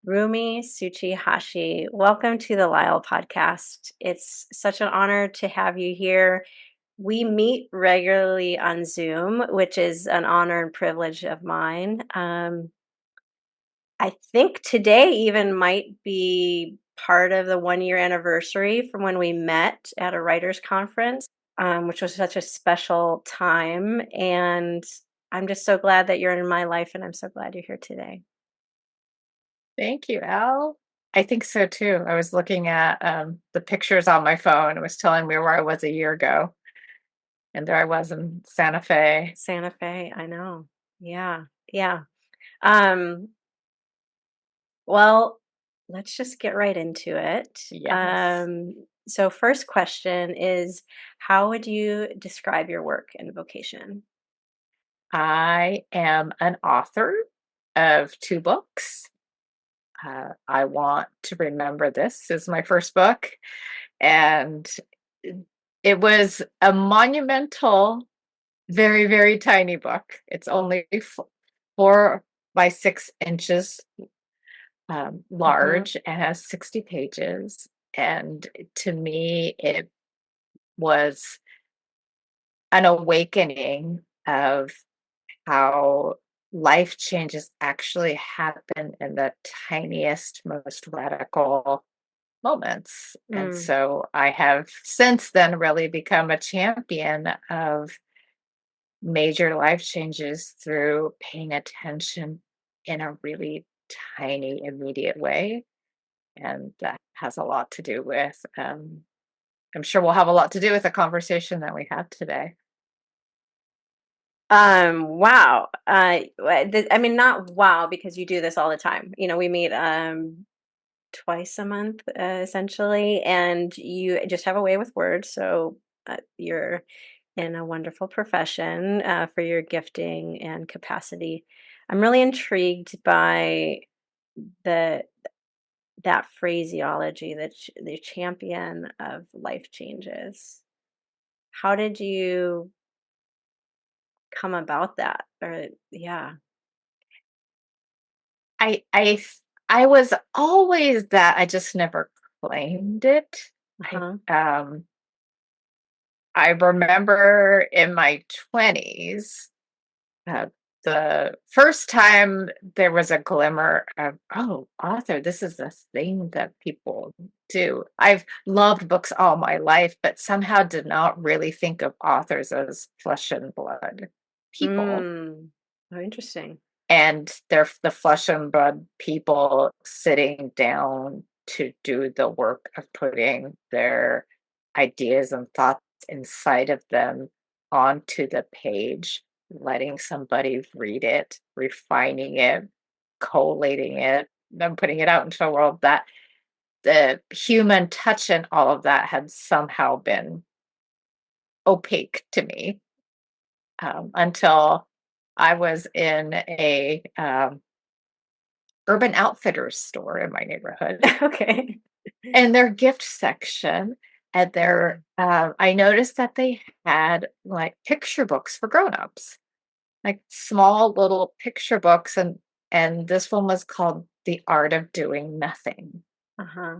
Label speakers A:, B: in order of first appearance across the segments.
A: Rumi Tsuchihashi, welcome to the LYHL Podcast. It's such an honor to have you here. We meet regularly on Zoom, which is an honor and privilege of mine. I think today even might be part of the 1 year anniversary from when we met at a writers' conference, which was such a special time. And I'm just so glad that you're in my life, and I'm so glad you're here today.
B: Thank you, Elle. I think so too. I was looking at the pictures on my phone. It was telling me where I was a year ago, and there I was in Santa Fe.
A: Santa Fe, I know. Yeah, yeah. Um, well, let's just get right into it.
B: Yes,
A: So first question is, how would you describe your work and vocation?
B: I am an author of two books. I Want to Remember This is my first book, and it was a monumental, very, very tiny book. It's only 4 by 6 inches
A: Hmm.
B: large and has 60 pages. And to me, it was an awakening of how life changes actually happen in the tiniest, most radical moments. And
A: Mm,
B: so I have since then really become a champion of major life changes through paying attention in a really tiny, immediate way. And that has a lot to do with, I'm sure we'll have a lot to do with the conversation that we had today.
A: wow. I mean, not wow, because you do this all the time. We meet twice a month, essentially, and you just have a way with words. So you're in a wonderful profession for your gifting and capacity. I'm really intrigued by the that phraseology, the champion of life changes. How did you come about that? Or yeah.
B: I was always that. I just never claimed it. I
A: Uh-huh.
B: um I remember in my 20s, uh, the first time there was a glimmer of, oh, author, this is a thing that people do. I've loved books all my life, but somehow did not really think of authors as flesh and blood people.
A: Mm. Oh, interesting.
B: And they're the flesh and blood people sitting down to do the work of putting their ideas and thoughts inside of them onto the page, letting somebody read it, refining it, collating it, then putting it out into the world. That the human touch and all of that had somehow been opaque to me, until I was in a Urban Outfitters store in my neighborhood,
A: Okay.
B: and their gift section, and I noticed that they had like picture books for grown-ups, like small little picture books, and this one was called The Art of Doing Nothing.
A: Uh-huh.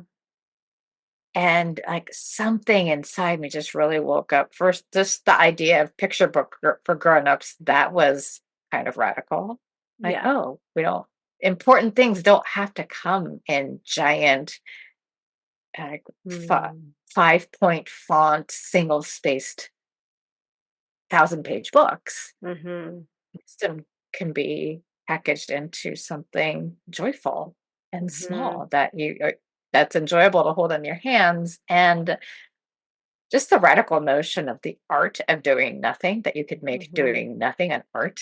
B: And like something inside me just really woke up. First, just the idea of picture book for grown-ups, that was kind of radical. Like,
A: Yeah.
B: oh, we don't important things don't have to come in giant, like,
A: Mm.
B: 5-point font, single spaced 1,000-page books.
A: Mm-hmm.
B: Wisdom can be packaged into something joyful and
A: Mm-hmm.
B: small that's enjoyable to hold in your hands. And just the radical notion of the art of doing nothing, that you could make
A: Mm-hmm.
B: doing nothing an art.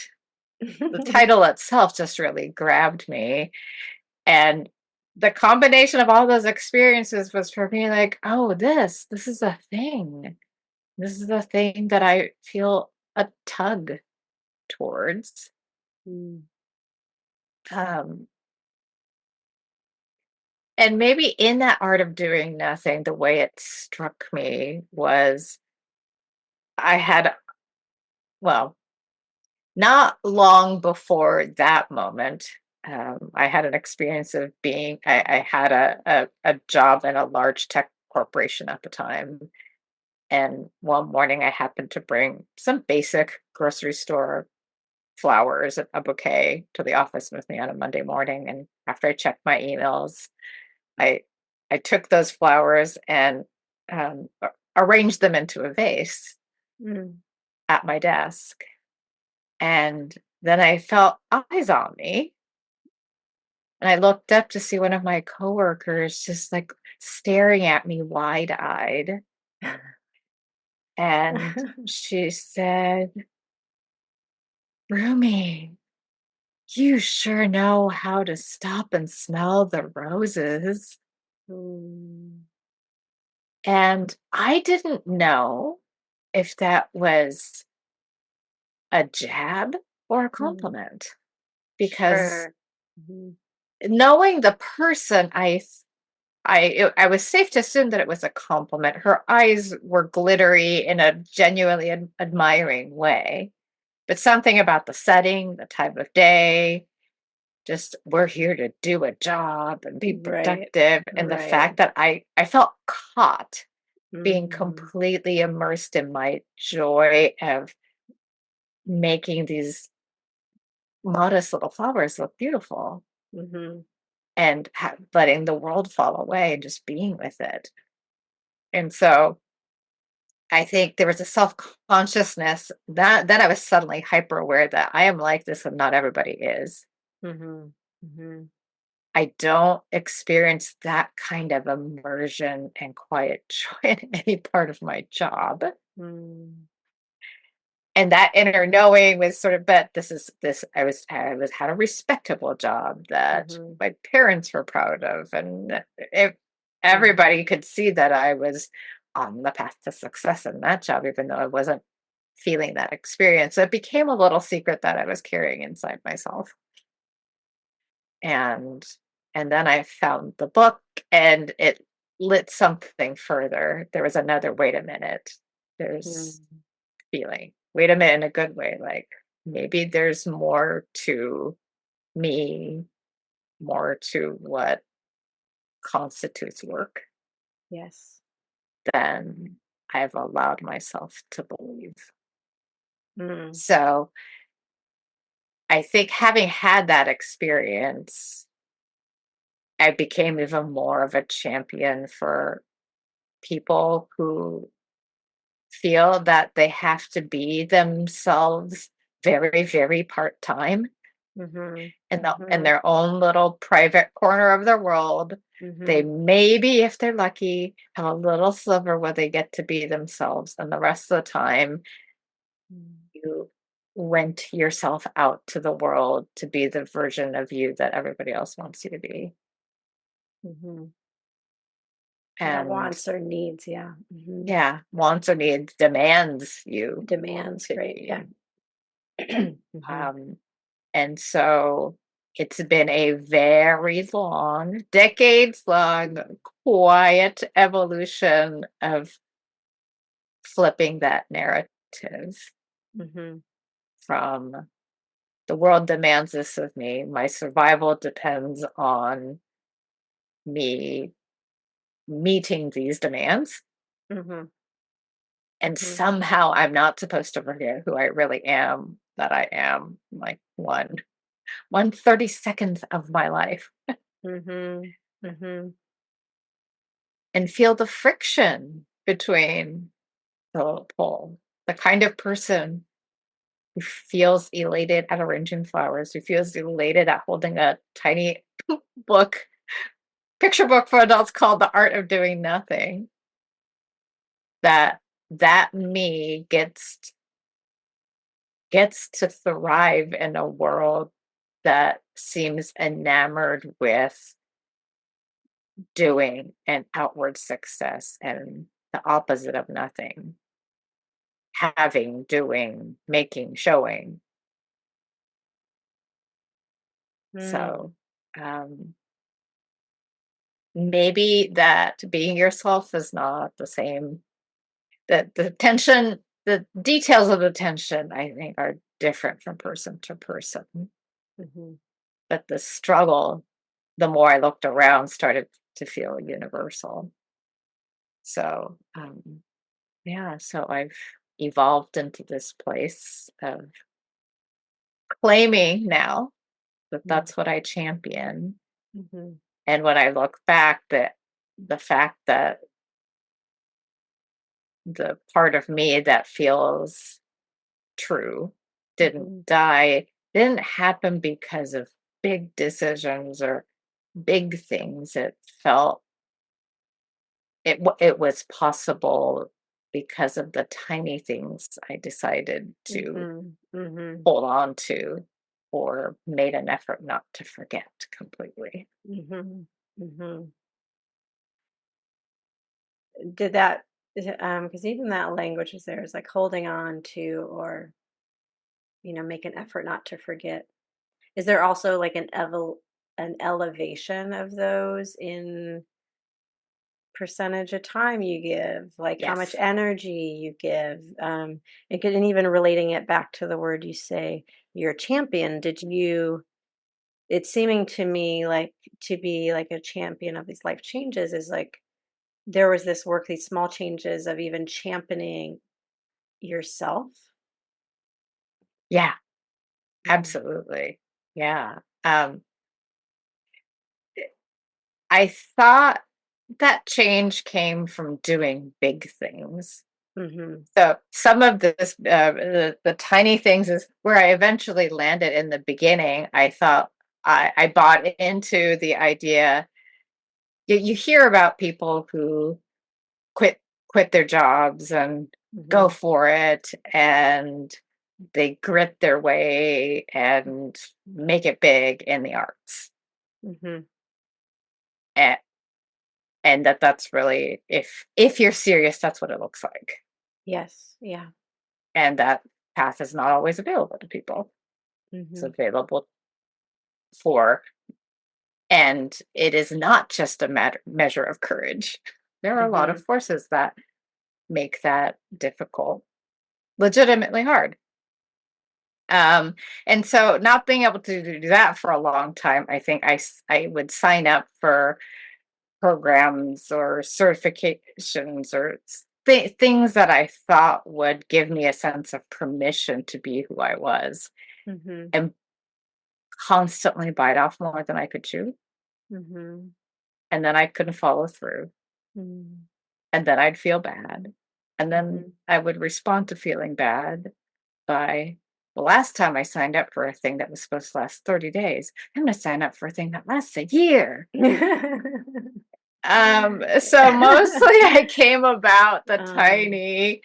B: The title itself just really grabbed me. And the combination of all those experiences was for me like, oh, this is a thing. This is a thing that I feel a tug towards.
A: Mm.
B: Um, and maybe in that art of doing nothing, the way it struck me was I had, well, not long before that moment. I had an experience of I had a job in a large tech corporation at the time. And one morning I happened to bring some basic grocery store flowers, a bouquet to the office with me on a Monday morning. And after I checked my emails, I I took those flowers and arranged them into a vase
A: Mm.
B: at my desk. And then I felt eyes on me. And I looked up to see one of my coworkers just like staring at me wide eyed. And she said, Rumi, you sure know how to stop and smell the roses.
A: Mm.
B: And I didn't know if that was a jab or a
A: Mm.
B: compliment because
A: Sure. Mhm.
B: knowing the person, I was safe to assume that it was a compliment. Her eyes were glittery in a genuinely admiring way, but something about the setting, the time of day, just we're here to do a job and be
A: Right.
B: productive, and the
A: Right.
B: fact that I felt caught being
A: Mhm.
B: completely immersed in my joy of making these modest little flowers look beautiful
A: Mhm.
B: and letting the world fall away and just being with it. And so I think there was a self-consciousness that then I was suddenly hyper aware that I am like this and not everybody is.
A: Mhm. Mhm.
B: I don't experience that kind of immersion and quiet joy in any part of my job.
A: Mm.
B: And that inner knowing was sort of, but this I was had a respectable job that
A: Mhm.
B: my parents were proud of, and if
A: Mhm.
B: everybody could see that I was on the path to success in that job, even though I wasn't feeling that experience. So it became a little secret that I was carrying inside myself. And and then I found the book and it lit something further. There was another wait a minute. There's
A: Mm.
B: feeling. Wait a minute in a good way, like maybe there's more to me, more to what constitutes work
A: Yes.
B: than I've allowed myself to believe.
A: Mm.
B: So I think having had that experience, I became even more of a champion for people who feel that they have to be themselves very, very part time
A: Mhm.
B: in
A: Mhm.
B: their own little private corner of their world. They
A: Mhm.
B: maybe, if they're lucky, have a little sliver where they get to be themselves, and the rest of the time,
A: Mm.
B: you rent yourself out to the world to be the version of you that everybody else wants you to be.
A: Mhm. Yeah,
B: And
A: wants or needs, yeah. Mhm.
B: yeah, wants or needs, demands you
A: Demands,
B: to
A: great, yeah.
B: be.
A: Mhm.
B: Um, and so it's been a very long, decades long, quiet evolution of flipping that narrative
A: Mhm.
B: from the world demands this of me. My survival depends on me meeting these demands.
A: Mhm.
B: And
A: Mhm.
B: somehow I'm not supposed to forget who I really am, that I am like one 32nd of my life
A: Mhm. Mhm.
B: and feel the friction between the pole. The kind of person who feels elated at arranging flowers, who feels elated at holding a tiny book, picture book for adults called The Art of Doing Nothing, that that me gets to thrive in a world that seems enamored with doing and outward success and the opposite of nothing, having, doing, making, showing.
A: Mm.
B: So um, maybe that being yourself is not the same. That the tension, the details of the tension, I think, are different from person to person.
A: Mhm.
B: but the struggle, the more I looked around, started to feel universal. So, yeah, so I've evolved into this place of claiming now that that's what I champion.
A: Mm-hmm.
B: And when I look back, that the fact that the part of me that feels true didn't
A: Mm-hmm.
B: die, didn't happen because of big decisions or big things. It felt it was possible because of the tiny things I decided to
A: Mm-hmm. Mm-hmm.
B: hold on to or made an effort not to forget completely.
A: Mm-hmm. Mm-hmm. Did that, because even that language is there is like holding on to, or, make an effort not to forget. Is there also like an elevation of those in percentage of time you give, like how much
B: Yes.
A: energy you give? And even relating it back to the word you say, you're a champion. It's seeming to me like to be like a champion of these life changes is like there was this work, these small changes of even championing yourself.
B: Yeah,
A: Mm.
B: absolutely. Yeah. Um, I thought that change came from doing big things.
A: Mhm.
B: So some of this, the tiny things is where I eventually landed in the beginning. I thought I bought into the idea. You hear about people who quit quit their jobs and go
A: Mhm.
B: for it, and they grit their way and make it big in the arts.
A: Mhm.
B: And, and that's really, if you're serious, that's what it looks like.
A: Yes. Yeah.
B: And that path is not always available to people. It's
A: Mhm.
B: available for, and it is not just a measure of courage. There are a lot of
A: Mhm.
B: forces that make that difficult, legitimately hard. Um, and so not being able to do that for a long time, I think I would sign up for programs or certifications or things that I thought would give me a sense of permission to be who I was,
A: Mhm.
B: and constantly bite off more than I could chew.
A: Mhm.
B: And then I couldn't follow through.
A: Mhm.
B: And then I'd feel bad. And then
A: Mhm.
B: I would respond to feeling bad by, the last time I signed up for a thing that was supposed to last 30 days, I'm going to sign up for a thing that lasts a year. So mostly I came about the
A: um,
B: tiny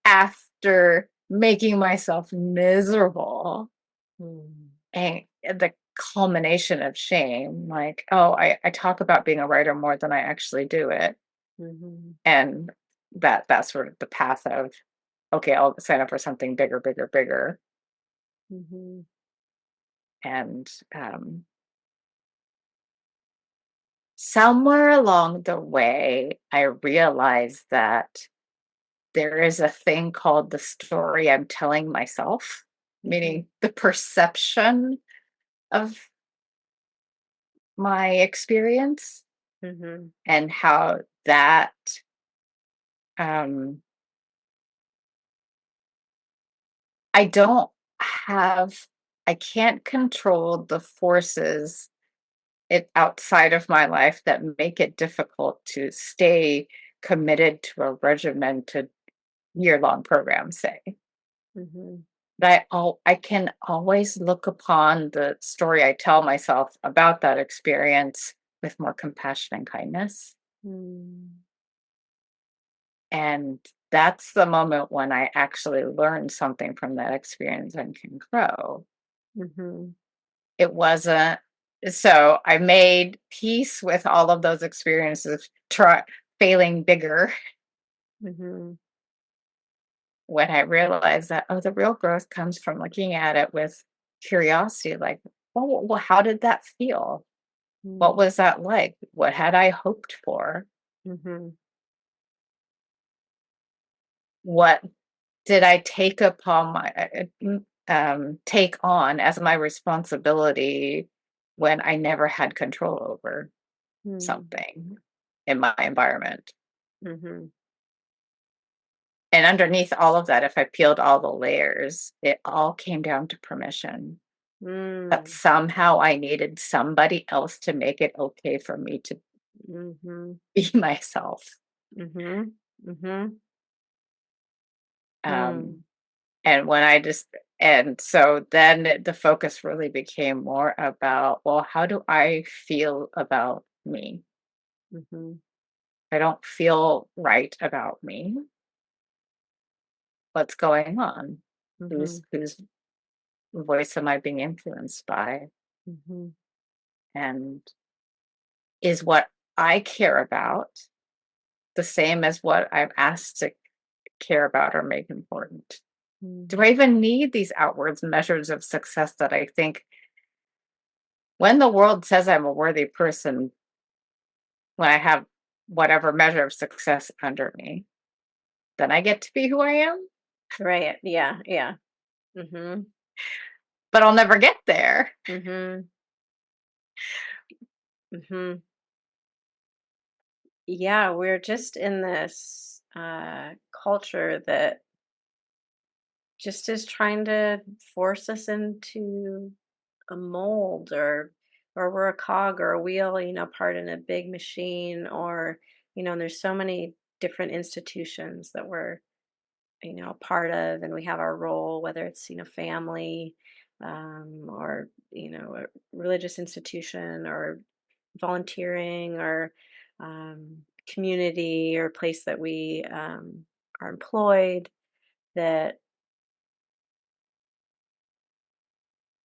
B: after making myself miserable,
A: mm,
B: and the culmination of shame, like, oh, I talk about being a writer more than I actually do it.
A: mhm.
B: And that's sort of the path of, okay, I'll sign up for something bigger, bigger, bigger.
A: Mhm.
B: And somewhere along the way, I realized that there is a thing called the story I'm telling myself,
A: Mhm.
B: meaning the perception of my experience,
A: Mhm.
B: and how that, um, I don't have, I can't control the forces outside of my life that make it difficult to stay committed to a regimented year-long program, say.
A: Mhm.
B: But I can always look upon the story I tell myself about that experience with more compassion and kindness.
A: Mm.
B: And that's the moment when I actually learn something from that experience and can grow.
A: Mhm.
B: It wasn't, so I made peace with all of those experiences, failing bigger,
A: Mhm.
B: when I realized that, oh, the real growth comes from looking at it with curiosity, like, well, how did that feel? What
A: Mm.
B: was that like? What had I hoped for?
A: Mhm.
B: What did I take upon take on as my responsibility when I never had control over
A: Mm.
B: something in my environment.
A: Mhm.
B: And underneath all of that, if I peeled all the layers, it all came down to permission. That
A: Mm.
B: somehow I needed somebody else to make it okay for me to
A: Mhm.
B: be myself.
A: Mhm. Mhm.
B: Um,
A: Mm.
B: and when I just and so then the focus really became more about, well, how do I feel about me?
A: Mhm.
B: I don't feel right about me. What's going on?
A: Mhm.
B: Whose voice am I being influenced by?
A: Mhm.
B: And is what I care about the same as what I'm asked to care about or make important? Do
A: Mm.
B: I even need these outwards measures of success that I think when the world says I'm a worthy person, when I have whatever measure of success under me, then I get to be who I am?
A: Right. Yeah. Yeah. Mhm.
B: But I'll never get there.
A: Mhm. Mhm. Yeah, we're just in this culture that just is trying to force us into a mold, or we're a cog or a wheel, part in a big machine, or and there's so many different institutions that we're a part of, and we have our role, whether it's family, or a religious institution, or volunteering, or community, or place that we are employed, that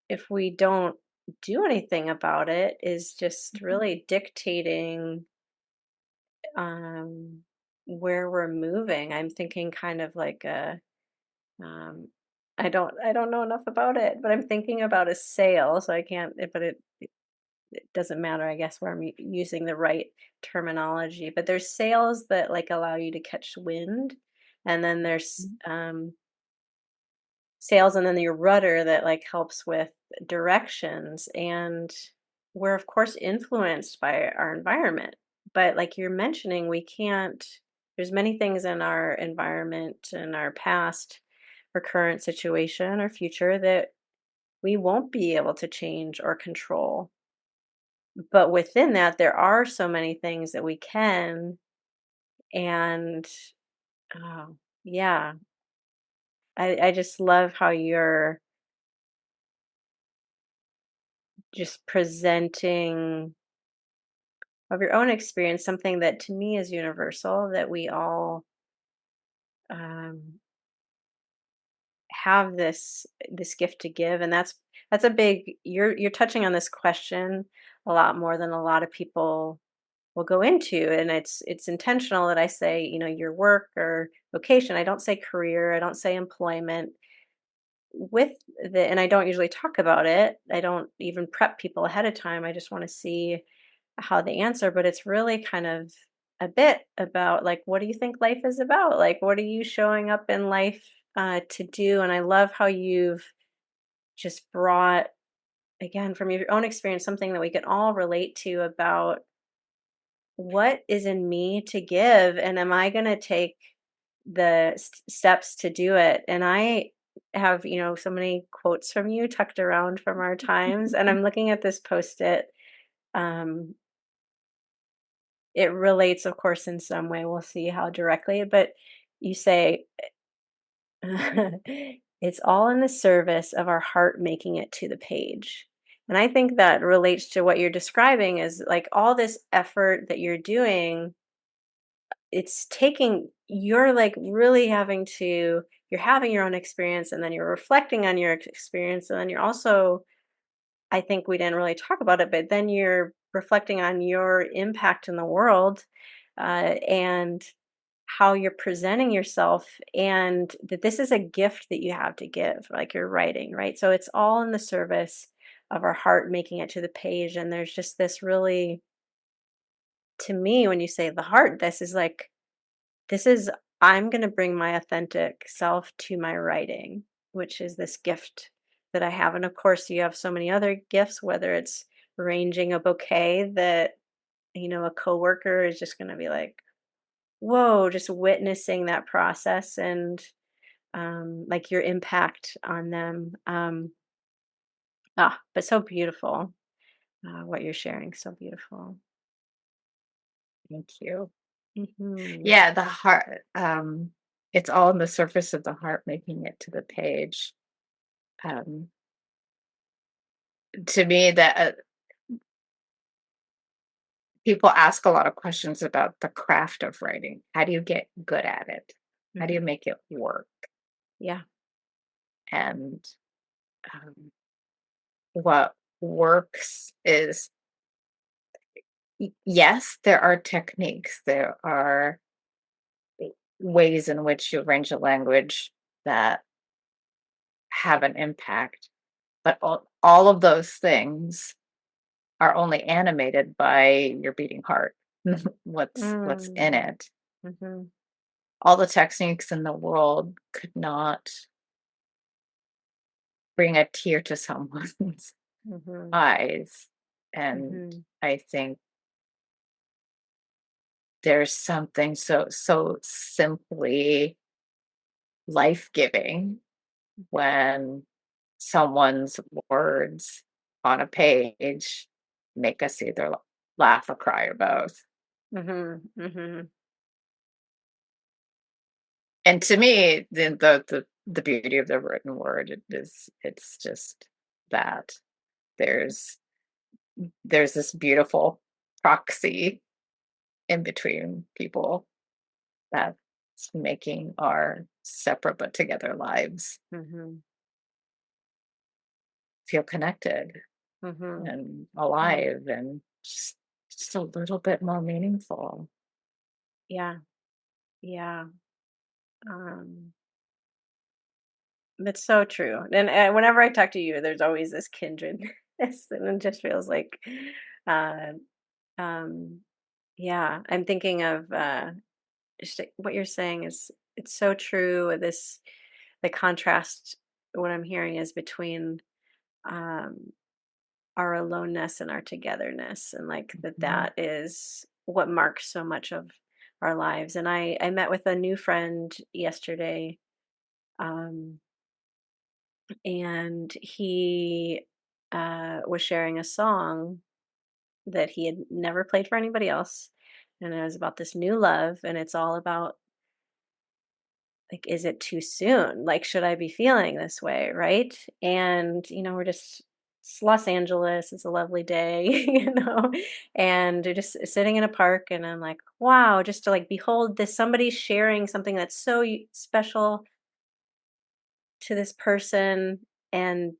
A: if we don't do anything about it is just really dictating um, where we're moving. I'm thinking kind of like a um, I don't know enough about it, but I'm thinking about a sail, so I can't. But it doesn't matter, I guess, where I'm using the right terminology. But there's sails that like allow you to catch wind, and then there's sails, and then your rudder that like helps with directions. And we're of course influenced by our environment, but like you're mentioning, we can't there's many things in our environment and our past or current situation or future that we won't be able to change or control, but within that there are so many things that we can. And oh, yeah, I just love how you're just presenting of your own experience, something that to me is universal, that we all um, have this gift to give. And that's a big you're touching on this question a lot more than a lot of people will go into. And it's intentional that I say your work or vocation. I don't say career, I don't say employment with and I don't usually talk about it. I don't even prep people ahead of time. I just want to see how they answer, but it's really kind of a bit about like, what do you think life is about? Like, what are you showing up in life to do? And I love how you've just brought, again, from your own experience, something that we can all relate to about what is in me to give, and am I going to take the steps to do it? And I have, so many quotes from you tucked around from our times, and I'm looking at this post-it. Um, it relates, of course, in some way. We'll see how directly, but you say, it's all in the service of our heart making it to the page. And I think that relates to what you're describing is like all this effort that you're doing. It's taking, you're like really having to, you're having your own experience, and then you're reflecting on your experience. And then you're also, I think we didn't really talk about it, but then you're reflecting on your impact in the world, and how you're presenting yourself, and that this is a gift that you have to give, like you're writing, right? So it's all in the service of our heart making it to the page. And there's just this really, to me, when you say the heart, this is, I'm going to bring my authentic self to my writing, which is this gift that I have. And of course, you have so many other gifts, whether it's arranging a bouquet that, a coworker is just going to be like, whoa, just witnessing that process and like your impact on them. But so beautiful, what you're sharing. So beautiful.
B: Thank you.
A: Hmm.
B: Yeah, the heart, it's all on the surface of the heart making it to the page. Um, to me, that people ask a lot of questions about the craft of writing. How do you get good at it? How do you
A: Hmm.
B: make it work?
A: Yeah.
B: And what works is, yes, there are techniques, there are ways in which you arrange a language that have an impact, but all of those things are only animated by your beating heart. What's in
A: Mm.
B: it.
A: Hmm.
B: All the techniques in the world could not bring a tear to someone's
A: Hmm.
B: eyes. And
A: Hmm.
B: I think there's something so simply life-giving when someone's words on a page make us either laugh or cry or both.
A: Hmm. Hmm.
B: And to me, the beauty of the written word is it's just that there's there's this beautiful proxy in between people that's making our separate but together lives
A: Hmm.
B: feel connected
A: Hmm.
B: and
A: Yeah.
B: alive and just a little bit more meaningful.
A: Yeah. Yeah. Um, that's so true. And whenever I talk to you, there's always this kindred, and it just feels like, uh, um, yeah. I'm thinking of just like what you're saying is it's so true. The contrast. What I'm hearing is between um, our aloneness and our togetherness, and like
B: Mhm.
A: that is what marks so much of our lives. And I met with a new friend yesterday. Um, and he was sharing a song that he had never played for anybody else, and it was about this new love, and it's all about like, is it too soon, like, should I be feeling this way, right? And we're just, it's Los Angeles, it's a lovely day, and we're just sitting in a park, and I'm like, wow, just to like behold this, somebody sharing something that's so special to this person, and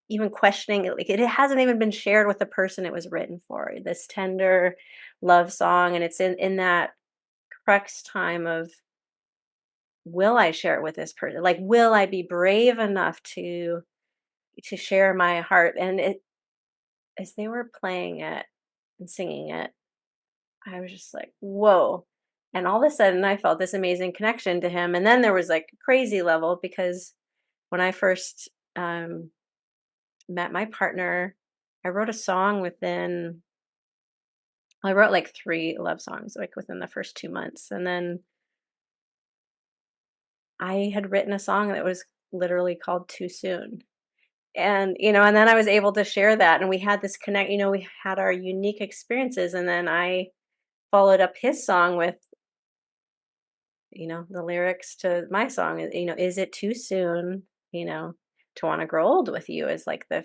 A: even questioning it, like it hasn't even been shared with the person it was written for, this tender love song, and it's in that crux time of, will I share it with this person, like will I be brave enough to share my heart. And it, as they were playing it and singing it, I was just like, whoa. And all of a sudden I felt this amazing connection to him, and then there was like crazy level, because when I first met my partner, I wrote a song within, I wrote like 3 love songs, like, within the first 2 months, and then I had written a song that was literally called "Too Soon." And then I was able to share that, and we had this we had our unique experiences, and then I followed up his song with, the lyrics to my song, "Is it too soon, you know, to wanna grow old with you," is like the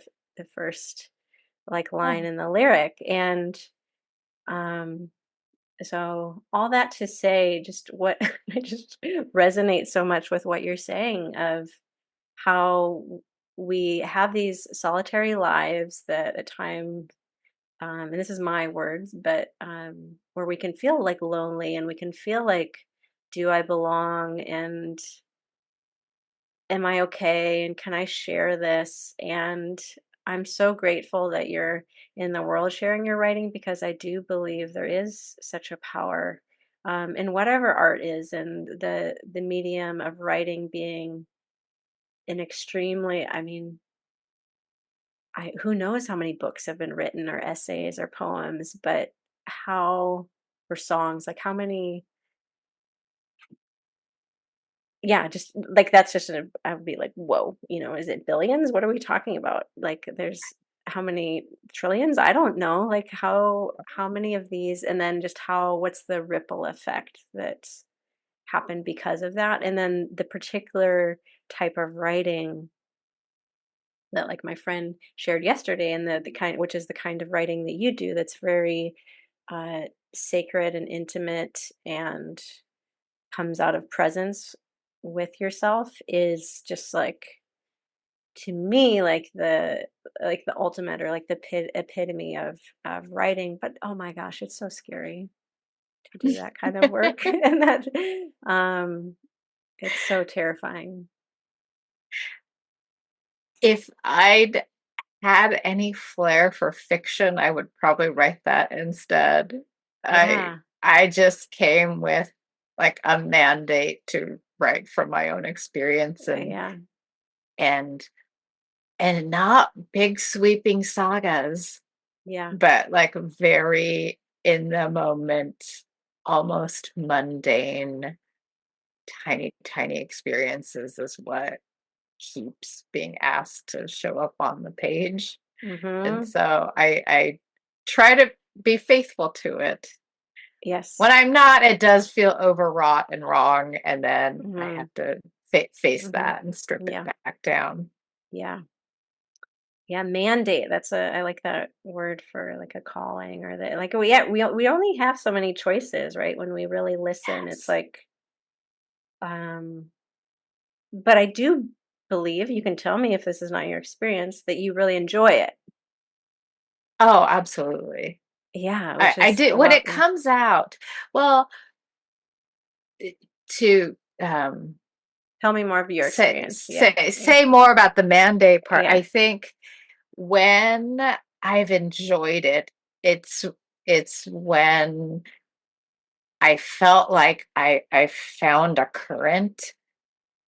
A: first, like, line
B: Oh,
A: in the lyric, and, um so all that to say, just what I just resonate so much with what you're saying of how we have these solitary lives that at times, and this is my words, but where we can feel like lonely, and we can feel like, do I belong, and am I okay, and can I share this? And I'm so grateful that you're in the world sharing your writing, because I do believe there is such a power in whatever art is, and the medium of writing being an extremely, I mean, who knows how many books have been written or essays or poems, but how or songs, like how many, yeah, just like that's just I would be like, whoa, is it billions? What are we talking about? Like there's how many trillions? I don't know. Like how many of these, and then just what's the ripple effect that's happened because of that? And then the particular type of writing that like my friend shared yesterday, and the kind, which is the kind of writing that you do, that's very uh sacred and intimate and comes out of presence with yourself, is just like, to me, like the ultimate, or like the epitome of writing. But oh my gosh, it's so scary to do that kind of work. And that um it's so terrifying.
B: If I'd had any flair for fiction, I would probably write that instead. I
A: Yeah.
B: I just came with like a mandate to write from my own experience,
A: Yeah.
B: and and not big sweeping sagas,
A: Yeah.
B: but like very in the moment, almost mundane, tiny, tiny experiences is what keeps being asked to show up on the page. And
A: Mhm.
B: so I try to be faithful to it. When
A: Yes.
B: I'm not, it does feel overwrought and wrong, and then I
A: Mhm.
B: have to face
A: Mhm.
B: that and strip it
A: Yeah.
B: back down.
A: Yeah. Yeah, mandate. I like that word for like a calling, or that, like, we only have so many choices, right? When we really listen, it's
B: Yes.
A: like, um but I do believe, you can tell me if this is not your experience, that you really enjoy it.
B: Oh, absolutely.
A: Yeah,
B: I,
A: which
B: I
A: is
B: did
A: a
B: when
A: lot.
B: it comes out. Well, to
A: Tell me more of your
B: say
A: experience. Yeah.
B: say
A: Yeah.
B: say more about the mandate part.
A: Yeah.
B: I think when I've enjoyed it, it's it's when I felt like I found a current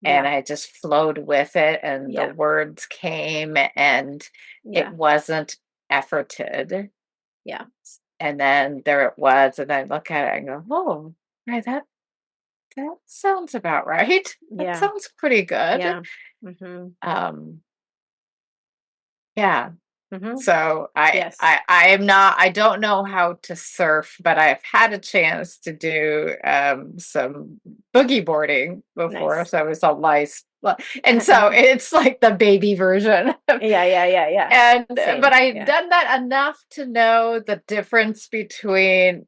B: and
A: Yeah.
B: I just flowed with it and the
A: Yeah.
B: words came and it
A: Yeah.
B: wasn't efforted.
A: Yeah.
B: And then there it was, and I look at it and go, "Oh, right, that sounds about right. That
A: Yeah.
B: sounds pretty good."
A: Yeah. Mhm.
B: Um, yeah.
A: Mhm.
B: So
A: Yes.
B: I am not, I don't know how to surf, but I've had a chance to do some boogie boarding before.
A: Nice.
B: So I was on lice. And so it's like the baby version.
A: Yeah, yeah, yeah, yeah.
B: And but
A: Same.
B: I had
A: Yeah.
B: done that enough to know the difference between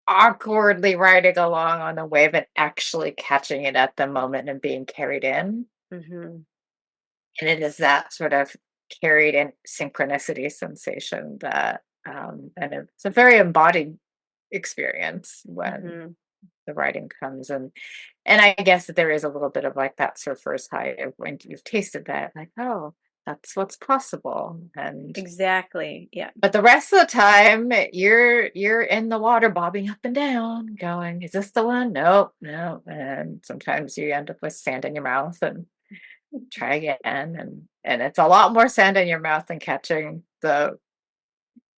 B: awkwardly riding along on a wave and actually catching it at the moment and being carried in.
A: Mhm.
B: And it is that sort of carried in synchronicity sensation that, and it's a very embodied experience when
A: Mhm.
B: the writing comes. And I guess that there is a little bit of like that surfer's high of when you've tasted that, like, oh, that's what's possible. And
A: Exactly. Yeah.
B: but the rest of the time you're in the water bobbing up and down, going, is this the one? Nope, no. And sometimes you end up with sand in your mouth and try again, and it's a lot more sand in your mouth than catching the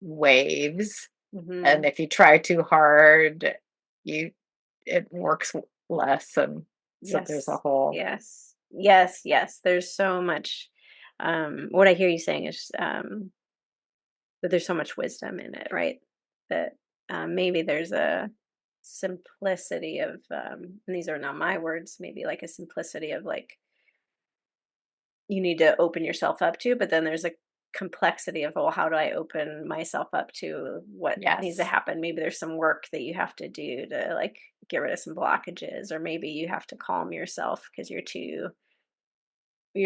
B: waves. And
A: Mhm.
B: if you try too hard, you it works less, and so there's a
A: Yes.
B: whole
A: Yes. Yes, yes. There's so much, what I hear you saying is, that there's so much wisdom in it, right? That, maybe there's a simplicity of, and these are not my words, maybe like a simplicity of like, you need to open yourself up to, but then there's a complexity of, well, how do I open myself up to what needs to
B: yes,
A: happen? Maybe there's some work that you have to do to like get rid of some blockages, or maybe you have to calm yourself because you're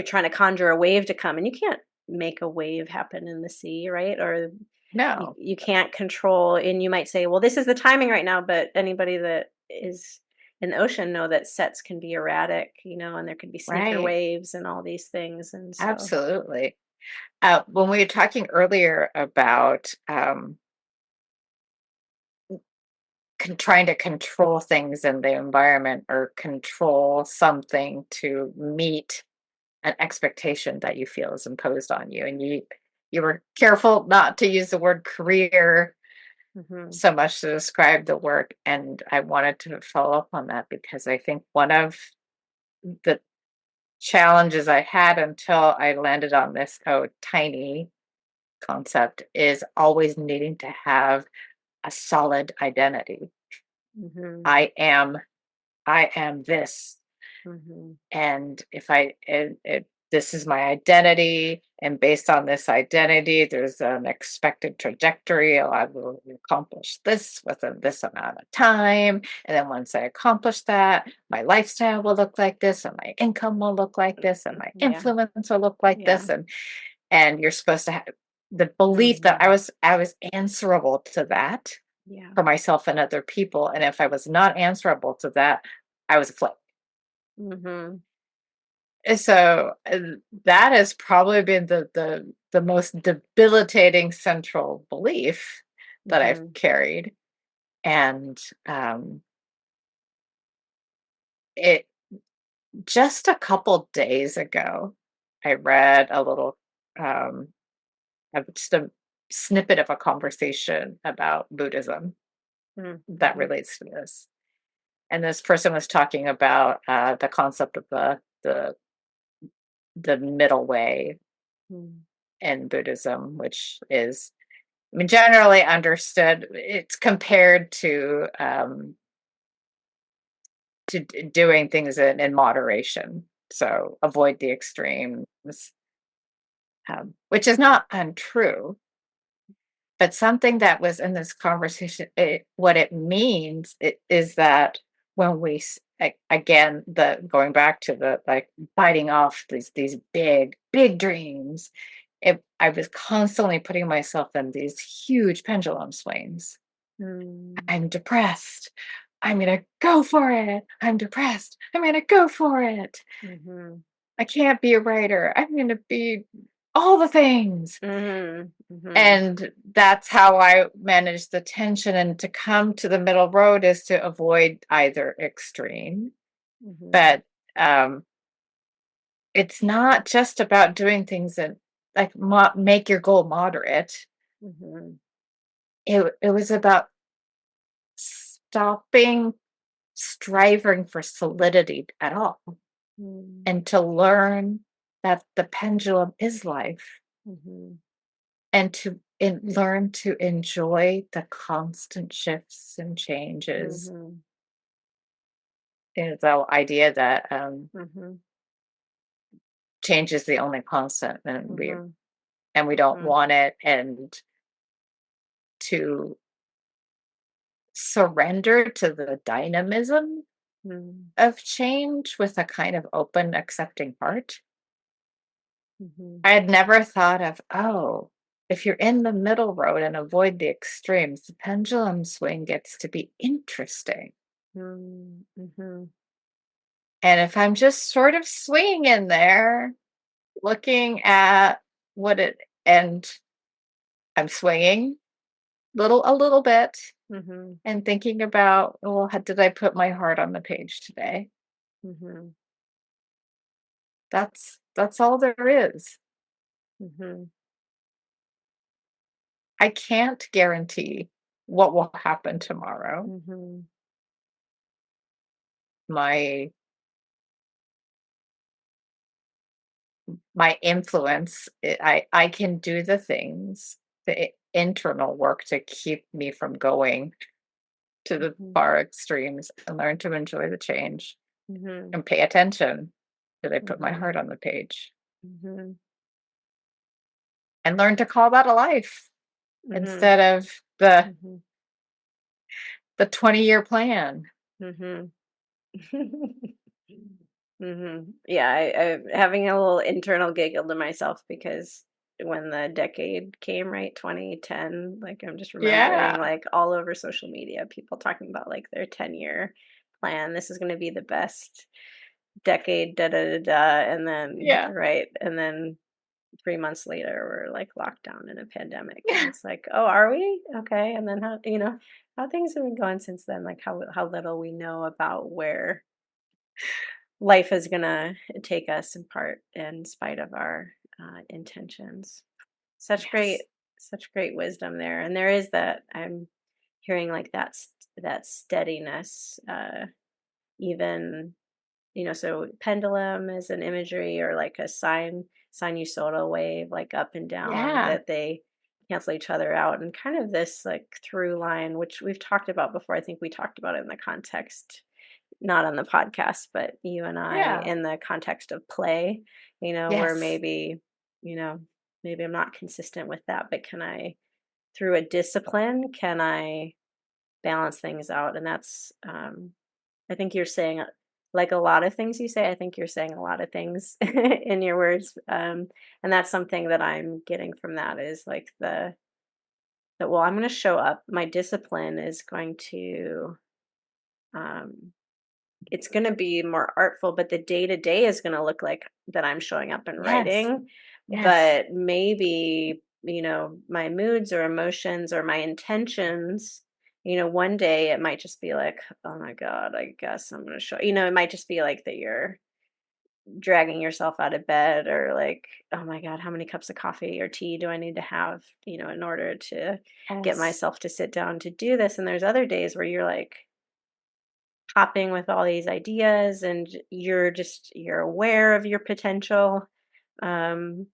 A: trying to conjure a wave to come, and you can't make a wave happen in the sea, right? Or you,
B: no,
A: you can't control, and you might say, well, this is the timing right now, but anybody that is in the ocean know that sets can be erratic, and there could be sneaker
B: right,
A: waves and all these things. And so,
B: absolutely. When we were talking earlier about trying to control things in the environment or control something to meet an expectation that you feel is imposed on you, and you were careful not to use the word career
A: Mhm.
B: so much to describe the work, and I wanted to follow up on that because I think one of the challenges I had until I landed on this tiny concept is always needing to have a solid identity.
A: Mhm.
B: I am I am this.
A: Mhm.
B: And if this is my identity, and based on this identity, there's an expected trajectory. Oh, I will accomplish this within this amount of time. And then once I accomplish that, my lifestyle will look like this, and my income will look like this, and my
A: Yeah.
B: influence will look like
A: Yeah.
B: this. And you're supposed to have the belief that
A: Mhm.
B: I was answerable to that
A: Yeah.
B: for myself and other people. And if I was not answerable to that, I was a flake.
A: Mhm.
B: So that has probably been the most debilitating central belief that I've
A: Mhm.
B: carried, and um, it just a couple days ago, I read a little just a snippet of a conversation about Buddhism that
A: Mhm.
B: relates to this, and this person was talking about the concept of the middle way
A: Mhm.
B: in Buddhism, which is, I mean, generally understood. It's compared to doing things in moderation. So avoid the extremes, which is not untrue. But something that was in this conversation, what it means is that when again, the going back to the like biting off these big dreams, I was constantly putting myself in these huge pendulum swings.
A: Mhm.
B: I'm depressed. I'm gonna go for it. I'm depressed. I'm gonna go for it.
A: Mhm.
B: I can't be a writer. I'm gonna be all the things.
A: Mhm. Mhm.
B: And that's how I manage the tension, and to come to the middle road is to avoid either extreme.
A: Mhm.
B: But um, it's not just about doing things that like make your goal moderate.
A: Mhm.
B: It was about stopping striving for solidity at all,
A: Mhm.
B: and to learn that the pendulum is life,
A: Mhm.
B: and learn to enjoy the constant shifts and changes.
A: Mhm.
B: Is the idea that
A: Mhm.
B: change is the only constant,
A: Mhm.
B: and we don't
A: Mhm.
B: want it, and to surrender to the dynamism
A: Mhm.
B: of change with a kind of open, accepting heart.
A: Mhm.
B: I had never thought of, oh, if you're in the middle road and avoid the extremes, the pendulum swing gets to be interesting.
A: Mhm. Mhm.
B: And if I'm just sort of swinging in there, looking at what it, and I'm swinging a little bit,
A: Mhm.
B: and thinking about, well, how did I put my heart on the page today?
A: Mhm.
B: That's all there is.
A: Mhm.
B: I can't guarantee what will happen tomorrow.
A: Mhm.
B: My my influence, I can do the things, the internal work to keep me from going to the
A: Mhm.
B: far extremes, and learn to enjoy the change
A: Mhm.
B: and pay attention. Did I put my
A: Mhm.
B: heart on the page?
A: Mhm.
B: And learn to call that a life
A: Mhm.
B: instead of
A: Mhm.
B: the 20-year plan.
A: Mhm. Mhm. Yeah, I having a little internal giggle to myself because when the decade came, right, 2010, like I'm just remembering
B: Yeah.
A: like all over social media, people talking about like their 10-year plan. This is going to be the best decade, da da da da, and then
B: Yeah.
A: right, and then 3 months later we're like locked down in a pandemic, and
B: Yeah.
A: it's like, oh, are we okay? And then how things have been going since then, like how little we know about where life is gonna take us in part in spite of our intentions. Such great,
B: Yes.
A: such great wisdom there. And there is that I'm hearing like that steadiness, even, so pendulum is an imagery or like a sinusoidal wave, like up and down,
B: Yeah.
A: that they cancel each other out, and kind of this like through line, which we've talked about before. I think we talked about it in the context, not on the podcast, but you and I,
B: Yeah.
A: in the context of play, where
B: Yes.
A: you know, maybe I'm not consistent with that, but can I, through a discipline, can I balance things out? And that's, I think you're saying, like a lot of things you say, I think you're saying a lot of things in your words. And that's something that I'm getting from that, is like that, well, I'm going to show up. My discipline is going to, um, it's going to be more artful, but the day to day is going to look like that I'm showing up and
B: Yes.
A: writing.
B: Yes.
A: But maybe, my moods or emotions or my intentions, one day it might just be like, oh my God, I guess I'm going to show, it might just be like that you're dragging yourself out of bed, or like, oh my God, how many cups of coffee or tea do I need to have, in order to get
B: Yes.
A: myself to sit down to do this. And there's other days where you're like, popping with all these ideas, and you're aware of your potential, um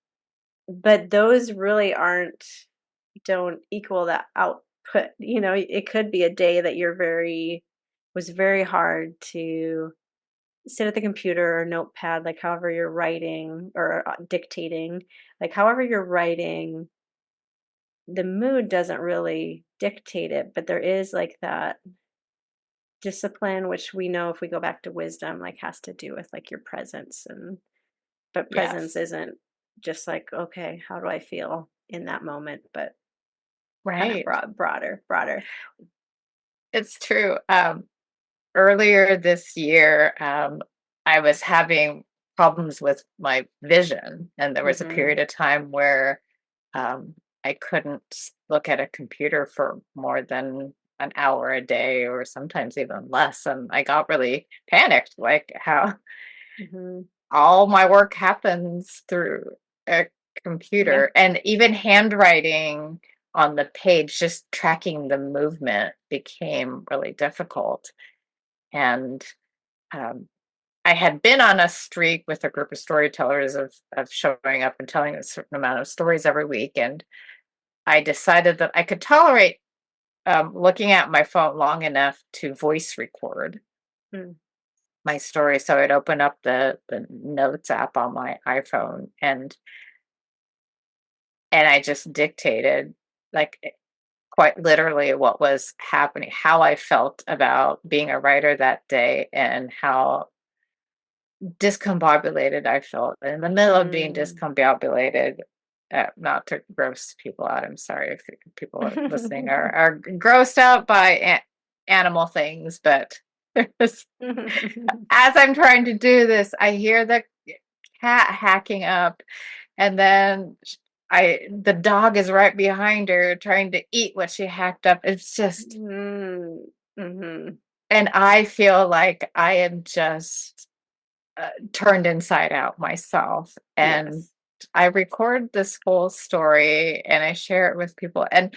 A: but those really aren't don't equal that output. It could be a day that was very hard to sit at the computer or notepad, like however you're writing or dictating, like however you're writing, the mood doesn't really dictate it, but there is like that discipline, which we know, if we go back to wisdom, like has to do with like your presence. And but presence
B: Yes.
A: isn't just like, okay, how do I feel in that moment, but kind of
B: Right.
A: broader.
B: It's true. Earlier this year, I was having problems with my vision, and there was a
A: Mhm.
B: period of time where um, I couldn't look at a computer for more than an hour a day, or sometimes even less. And I got really panicked, like how
A: Mhm.
B: all my work happens through a
A: Yeah.
B: computer, and even handwriting on the page, just tracking the movement became really difficult. And um, I had been on a streak with a group of storytellers of showing up and telling a certain amount of stories every week, and I decided that I could tolerate looking at my phone long enough to voice record
A: Mm.
B: my story. So I'd open up the notes app on my iPhone, and I just dictated, like, quite literally what was happening, how I felt about being a writer that day, and how discombobulated I felt. In the middle of being
A: Mm.
B: discombobulated, not to gross people out, I'm sorry if people listening are grossed out by animal things, but as I'm trying to do this, I hear the cat hacking up, and then I the dog is right behind her trying to eat what she hacked up. It's just,
A: Mm. Mhm.
B: and I feel like I am just turned inside out myself. And
A: Yes.
B: I record this whole story and I share it with people. And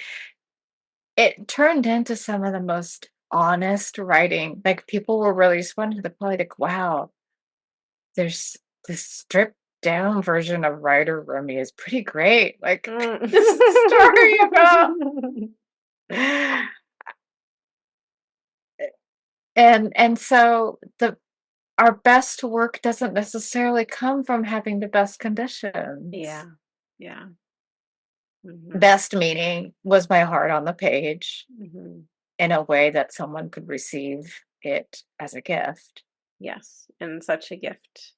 B: it turned into some of the most honest writing. Like, people were really responding to the quality, like, wow, there's this stripped down version of Writer Rumi is pretty great. Like,
A: Mm.
B: this story about and so the our best work doesn't necessarily come from having the best conditions.
A: Yeah. Yeah. Mhm.
B: Best meaning was my heart on the page
A: Mhm.
B: in a way that someone could receive it as a gift.
A: Yes, and such a gift.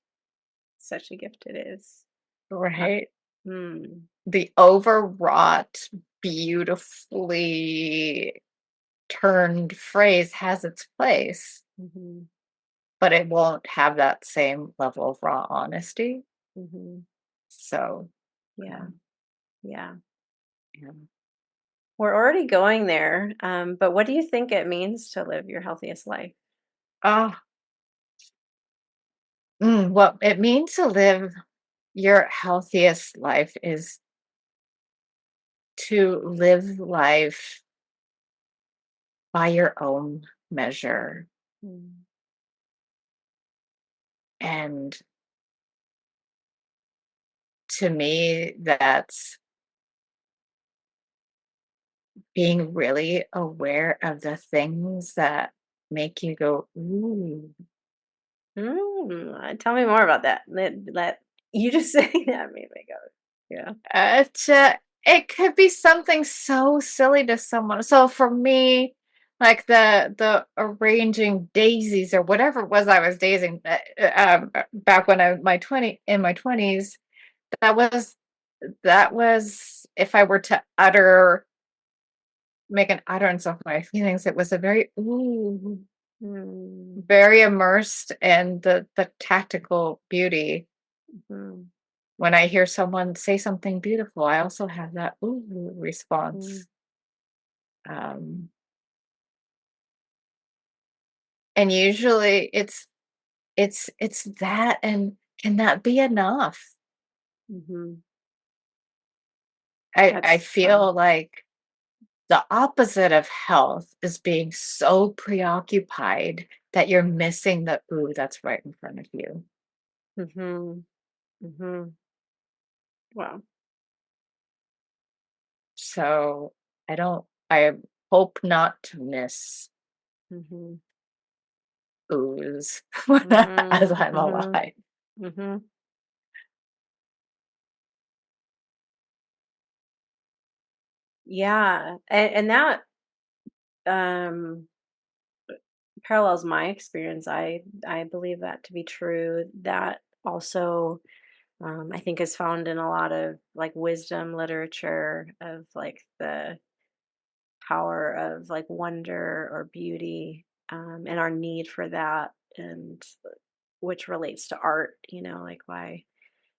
A: Such a gift it is. Uh,
B: Right?
A: mm.
B: The overwrought, beautifully turned phrase has its place,
A: Mhm.
B: but it won't have that same level of raw honesty.
A: Mhm.
B: So,
A: Yeah.
B: um,
A: Yeah.
B: yeah.
A: We're already going there, but what do you think it means to live your healthiest life?
B: Ah, what it means to live your healthiest life is to live life by your own measure.
A: Mm.
B: And to me, that's being really aware of the things that make you go, ooh.
A: Tell me more about that. That you just saying that made me go, yeah.
B: It could be something so silly to someone. So for me, like the arranging daisies or whatever it was I was daising back when I my 20s, that was if I were to make an utterance of my feelings, it was a very ooh,
A: Mm,
B: very immersed in the tactical beauty.
A: mm,
B: When I hear someone say something beautiful, I also have that ooh
A: mm,
B: response. Um, and usually it's that, and can that be enough?
A: mhm.
B: I
A: That's wow.
B: feel like the opposite of health is being so preoccupied that you're missing the ooh that's right in front of you.
A: Mhm, mhm. Wow.
B: So I hope not to miss
A: Mhm,
B: oohs as
A: mhm,
B: I'm
A: mhm,
B: alive.
A: mhm. Yeah, and that um parallels my experience. I believe that to be true. That also I think is found in a lot of like wisdom literature of like the power of like wonder or beauty, and our need for that, and which relates to art, like why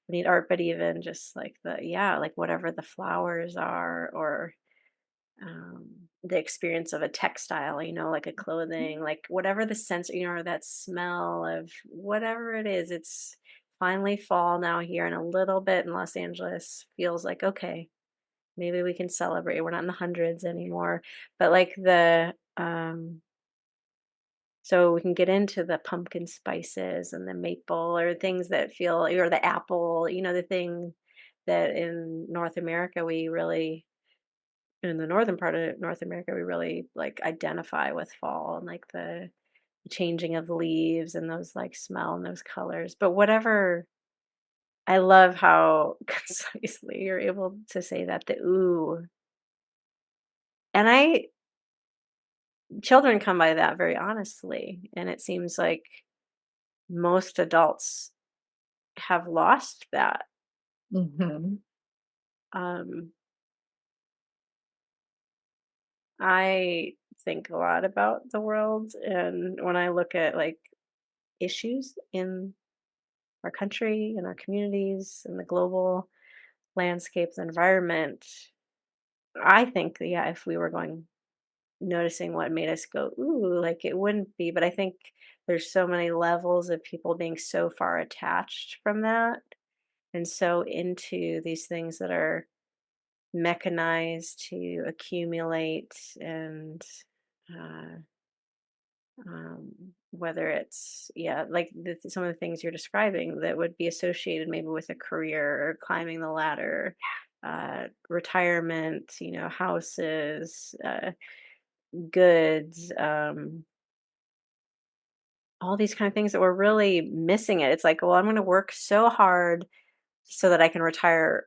A: we need art, but even just like yeah, like whatever the flowers are, or the experience of a textile, like a clothing, like whatever the sense, or that smell of whatever it is. It's finally fall now here, and a little bit in Los Angeles feels like, okay, maybe we can celebrate. We're not in the hundreds anymore, but like so we can get into the pumpkin spices and the maple, or things that feel, or the apple, the thing that in North America we really, in the northern part of North America, we really like identify with fall, and like the changing of the leaves and those like smell and those colors. But whatever, I love how concisely you're able to say that, the ooh. And children come by that very honestly. And it seems like most adults have lost that.
B: Mhm.
A: Um, I think a lot about the world. And when I look at like issues in our country and our communities and the global landscape, the environment, I think, yeah, if we were going noticing what made us go, ooh, like it wouldn't be. But I think there's so many levels of people being so far attached from that, and so into these things that are mechanized to accumulate, and uh, whether it's, yeah, like some of the things you're describing that would be associated maybe with a career or climbing the ladder, retirement, houses, goods, all these kind of things that we're really missing it. It's like, well, I'm going to work so hard so that I can retire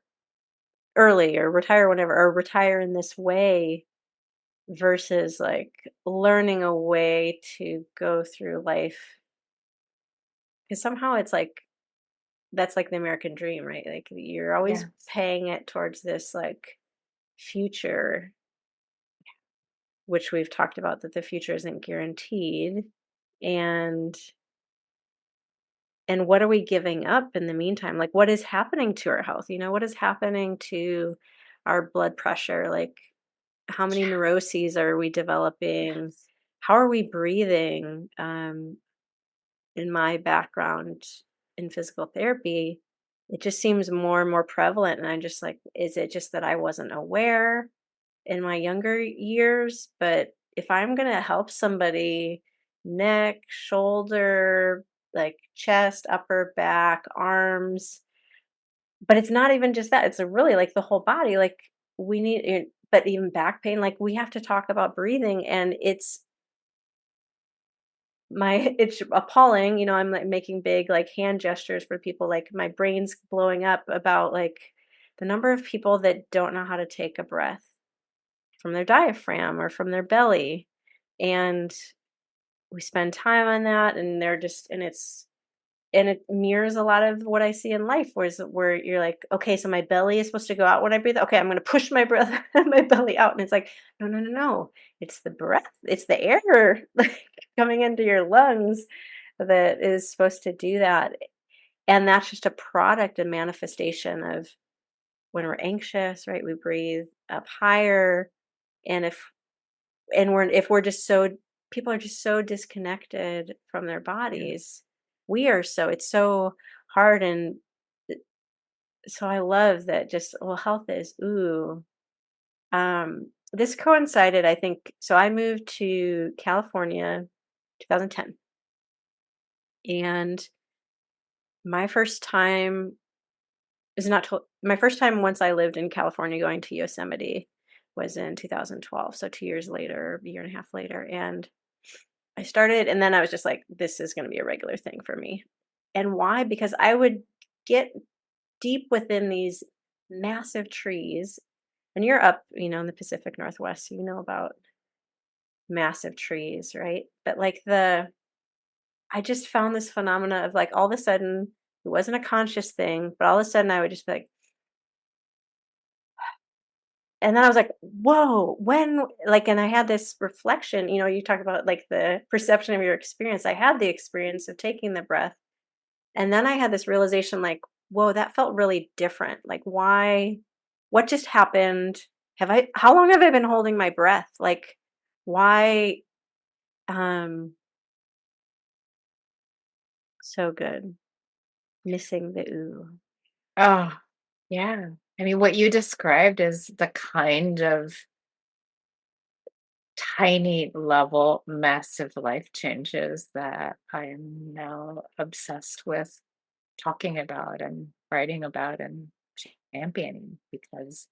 A: early, or retire whenever, or retire in this way, versus like learning a way to go through life. Because somehow it's like, that's like the American dream, right? Like you're always
B: Yes.
A: paying it towards this like future, which we've talked about, that the future isn't guaranteed. And what are we giving up in the meantime? Like what is happening to our health? What is happening to our blood pressure? Like how many
B: Yeah.
A: neuroses are we developing?
B: Yes.
A: How are we breathing? In my background in physical therapy, it just seems more and more prevalent. And I'm just like, is it just that I wasn't aware in my younger years? But if I'm going to help somebody, neck, shoulder, like chest, upper back, arms, but it's not even just that. It's a really like the whole body. Like we need it, but even back pain, like we have to talk about breathing, and it's appalling. I'm like making big like hand gestures for people, like my brain's blowing up about like the number of people that don't know how to take a breath from their diaphragm or from their belly. And we spend time on that, and they're just and it mirrors a lot of what I see in life, where you're like, okay, so my belly is supposed to go out when I breathe. Okay, I'm going to push my breath, my belly out, and it's like, no, no, no, no. It's the breath. It's the air like coming into your lungs that is supposed to do that, and that's just a product and manifestation of when we're anxious, right? We breathe up higher, and if we're just so people are just so disconnected from their
B: Yeah.
A: bodies. It's so hard. And so I love that. Just, well, health is ooh. This coincided, I think. So I moved to California 2010, and my first time my first time once I lived in California going to Yosemite was in 2012, so 2 years later, a year and a half later. And I started, and then I was just like, this is going to be a regular thing for me. And why? Because I would get deep within these massive trees, and you're up, in the Pacific Northwest, so you know about massive trees, right? But like I just found this phenomena of like all of a sudden, it wasn't a conscious thing, but all of a sudden I would just be like, and then I was like, whoa, and I had this reflection, you talk about like the perception of your experience. I had the experience of taking the breath. And then I had this realization like, whoa, that felt really different. Like, why? What just happened? How long have I been holding my breath? Like, why? Um, so good. Missing the ooh.
B: Oh, yeah. I mean, what you described is the kind of tiny level, massive life changes that I am now obsessed with talking about and writing about and championing, because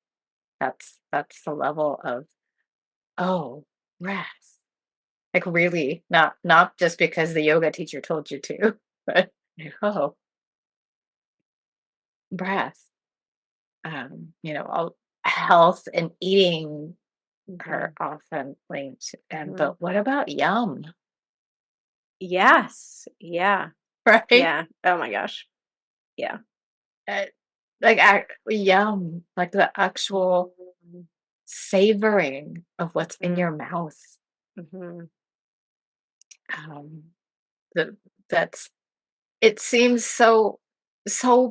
B: that's the level of, oh, breath. Like really, not just because the yoga teacher told you to, but oh, breath. All health and eating
A: Hmm.
B: are often linked. And
A: Hmm.
B: but what about yum,
A: Yes. Yeah.
B: right?
A: Yeah. Oh my gosh. Yeah.
B: Uh, yum, like the actual
A: Mhm.
B: savoring of what's in
A: Mhm.
B: your mouth.
A: Mhm.
B: Um, the, that's it seems so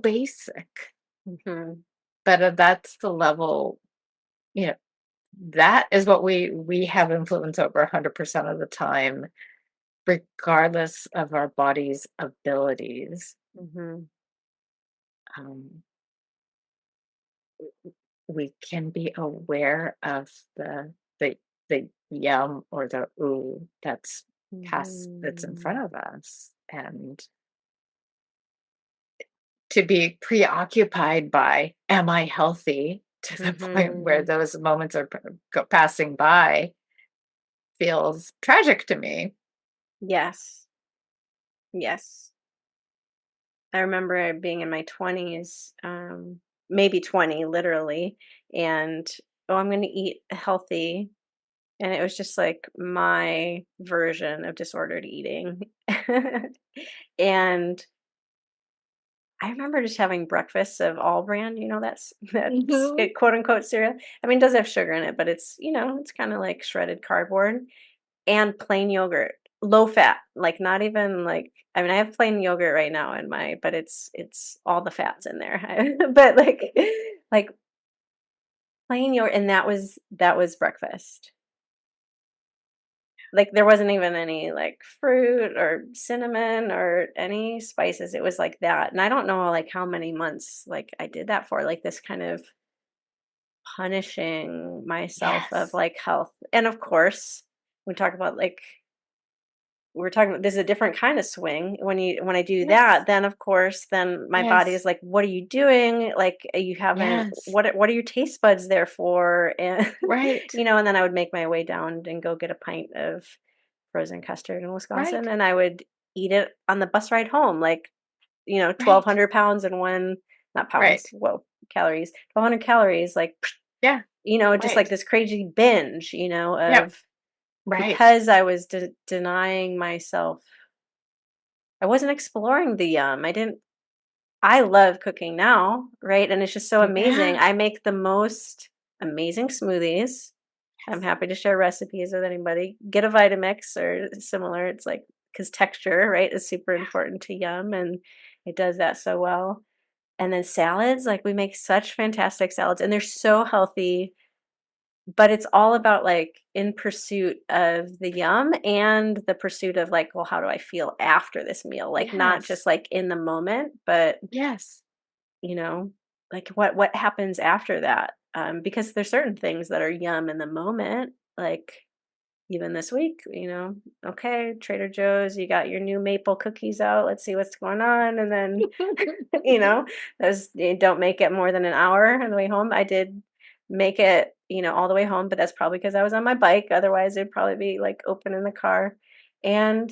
B: basic,
A: Mhm.
B: but that's the level. You know, that is what we have influence over 100% of the time, regardless of our body's abilities.
A: Mhm.
B: Um, we can be aware of the the yum or the ooh that's in front
A: Mhm.
B: of us, and to be preoccupied by am I healthy to the point where
A: Mhm.
B: those moments are passing by feels tragic to me.
A: Yes. Yes. I remember being in my 20s, maybe 20, literally, and oh, I'm going to eat healthy. And it was just like my version of disordered eating. And I remember just having breakfast of all brand, that's
B: Mhm.
A: it, quote unquote cereal. I mean, it does have sugar in it, but it's kind of like shredded cardboard and plain yogurt, low fat, like not even like, I mean, I have plain yogurt right now but it's all the fats in there. But like plain yogurt, and that was breakfast. Like there wasn't even any like fruit or cinnamon or any spices. It was like that. And I don't know like how many months like I did that for, like this kind of punishing myself of
B: Yes.
A: like health. And of course, we talk about like we're talking about, this is a different kind of swing when I do
B: Yes.
A: that, then of course then my body is
B: Yes.
A: like, what are you doing, like you haven't,
B: Yes.
A: what are your taste buds there for, and
B: Right.
A: and then I would make my way down and go get a pint of frozen custard in Wisconsin,
B: Right.
A: and I would eat it on the bus ride home, like 1200
B: Right.
A: pounds in one, not pounds,
B: Right.
A: whoa, calories, 1200 calories, like
B: Yeah.
A: just like
B: Right.
A: this crazy binge,
B: Yep.
A: of,
B: Right.
A: because I was denying myself. I wasn't exploring the yum. I love cooking now, right? And it's just so amazing.
B: Yeah.
A: I make the most amazing smoothies. I'm
B: Yes.
A: happy to share recipes with anybody. Get a Vitamix or similar. It's like, because texture, right, is super important to yum, and it does that so well. And then salads, like we make such fantastic salads, and they're so healthy, but it's all about like in pursuit of the yum and the pursuit of like, well, how do I feel after this meal? Like not just
B: Yes.
A: like in the moment, but
B: Yes.
A: you know, like what happens after that? Because there's certain things that are yum in the moment, like even this week, okay, Trader Joe's, you got your new maple cookies out. Let's see what's going on. And then, you know, those, you don't make it more than an hour on the way home. I did make it, all the way home, but that's probably because I was on my bike. Otherwise, it'd probably be like open in the car. And,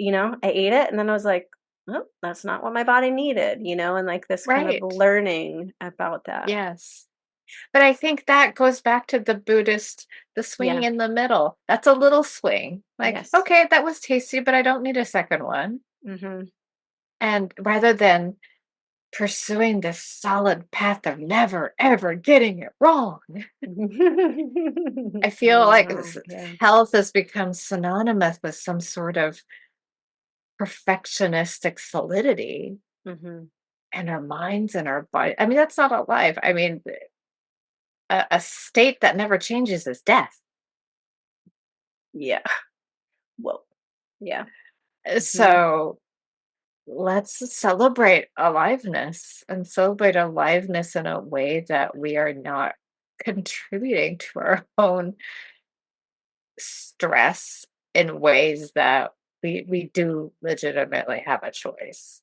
A: I ate it and then I was like, oh, that's not what my body needed, and like this kind of
B: Right.
A: learning about that.
B: Yes. But I think that goes back to the Buddhist, the swing
A: Yeah.
B: in the middle. That's a little swing. Like,
A: Yes.
B: okay, that was tasty, but I don't need a second one.
A: Hmm.
B: And rather than pursuing this solid path of never ever getting it wrong, I
A: I
B: feel like
A: know. Yeah.
B: health has become synonymous with some sort of perfectionistic solidity
A: Hmm.
B: and our minds and our body. I mean, that's not a life. I mean, a state that never changes is death.
A: Yeah. Whoa. Yeah. Hmm.
B: So let's celebrate aliveness and celebrate aliveness in a way that we are not contributing to our own stress in ways that we do legitimately have a choice.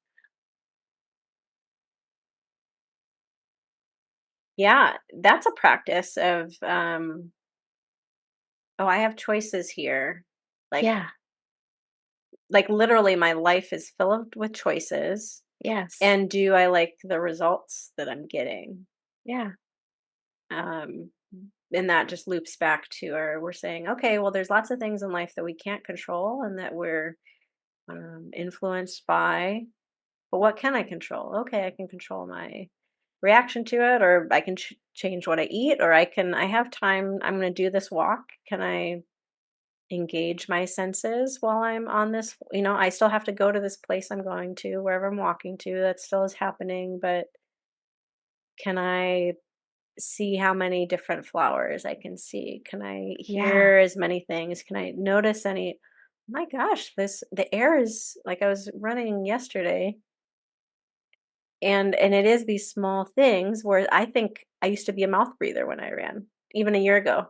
A: Yeah, that's a practice of oh, I have choices here. Like
B: Yeah.
A: literally my life is filled with choices.
B: Yes.
A: And do I like the results that I'm getting?
B: Yeah.
A: Um and that just loops back to, or we're saying, okay, well, there's lots of things in life that we can't control and that we're influenced by. But what can I control? Okay, I can control my reaction to it, or I can change what I eat, or I have time. I'm going to do this walk. Can I engage my senses while I'm on this? I still have to go to this place I'm going to, wherever I'm walking to. That still is happening, but can I see how many different flowers I can see? Can I
B: Yeah.
A: hear as many things? Can I notice any? My gosh, the air is like, I was running yesterday, and it is these small things where I think I used to be a mouth breather when I ran, even a year ago.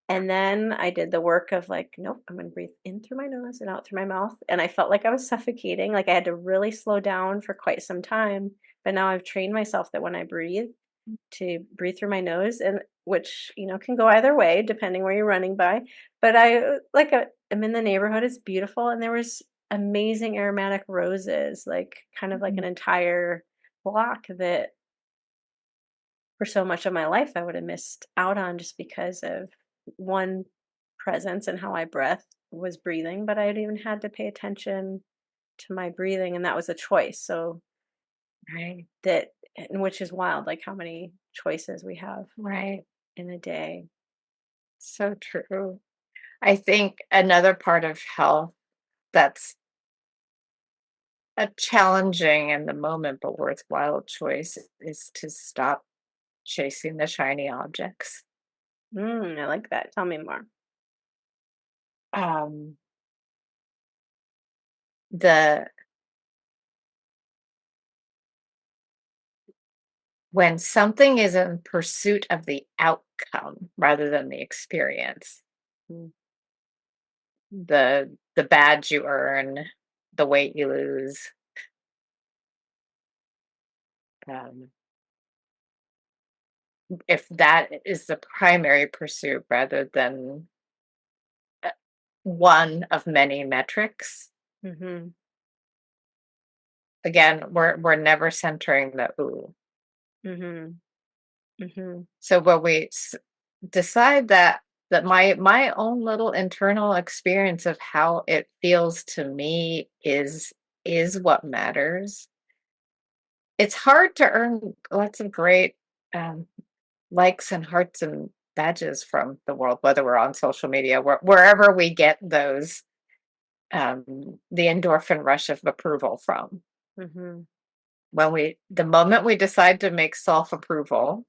A: And then I did the work of like, nope, I'm going to breathe in through my nose and out through my mouth. And I felt like I was suffocating. Like I had to really slow down for quite some time. But now I've trained myself that when I breathe, to breathe through my nose, and which, can go either way depending where you're running by. But I'm in the neighborhood. It's beautiful. And there was amazing aromatic roses, like kind of like
B: Mhm.
A: an entire block that for so much of my life I would have missed out on just because of one presence and how I was breathing, but I had even had to pay attention to my breathing, and that was a choice. So
B: Right.
A: that, and which is wild, like how many choices we have
B: Right.
A: in a day.
B: So true. I think another part of health that's a challenging in the moment but worthwhile choice is to stop chasing the shiny objects.
A: I like that. Tell me more.
B: um, the when something is in pursuit of the outcome rather than the experience,
A: Mm.
B: the badge you earn, the weight you lose, um, if that is the primary pursuit rather than uh, one of many metrics,
A: Mm-hmm.
B: again, we're never centering the ooh.
A: Mm-hmm. Mm-hmm.
B: So when we decide that my own little internal experience of how it feels to me is what matters. It's hard to earn lots of great um, likes and hearts and badges from the world, whether we're on social media, wherever we get those the endorphin rush of approval from.
A: Mm-hmm.
B: The moment we decide to make self approval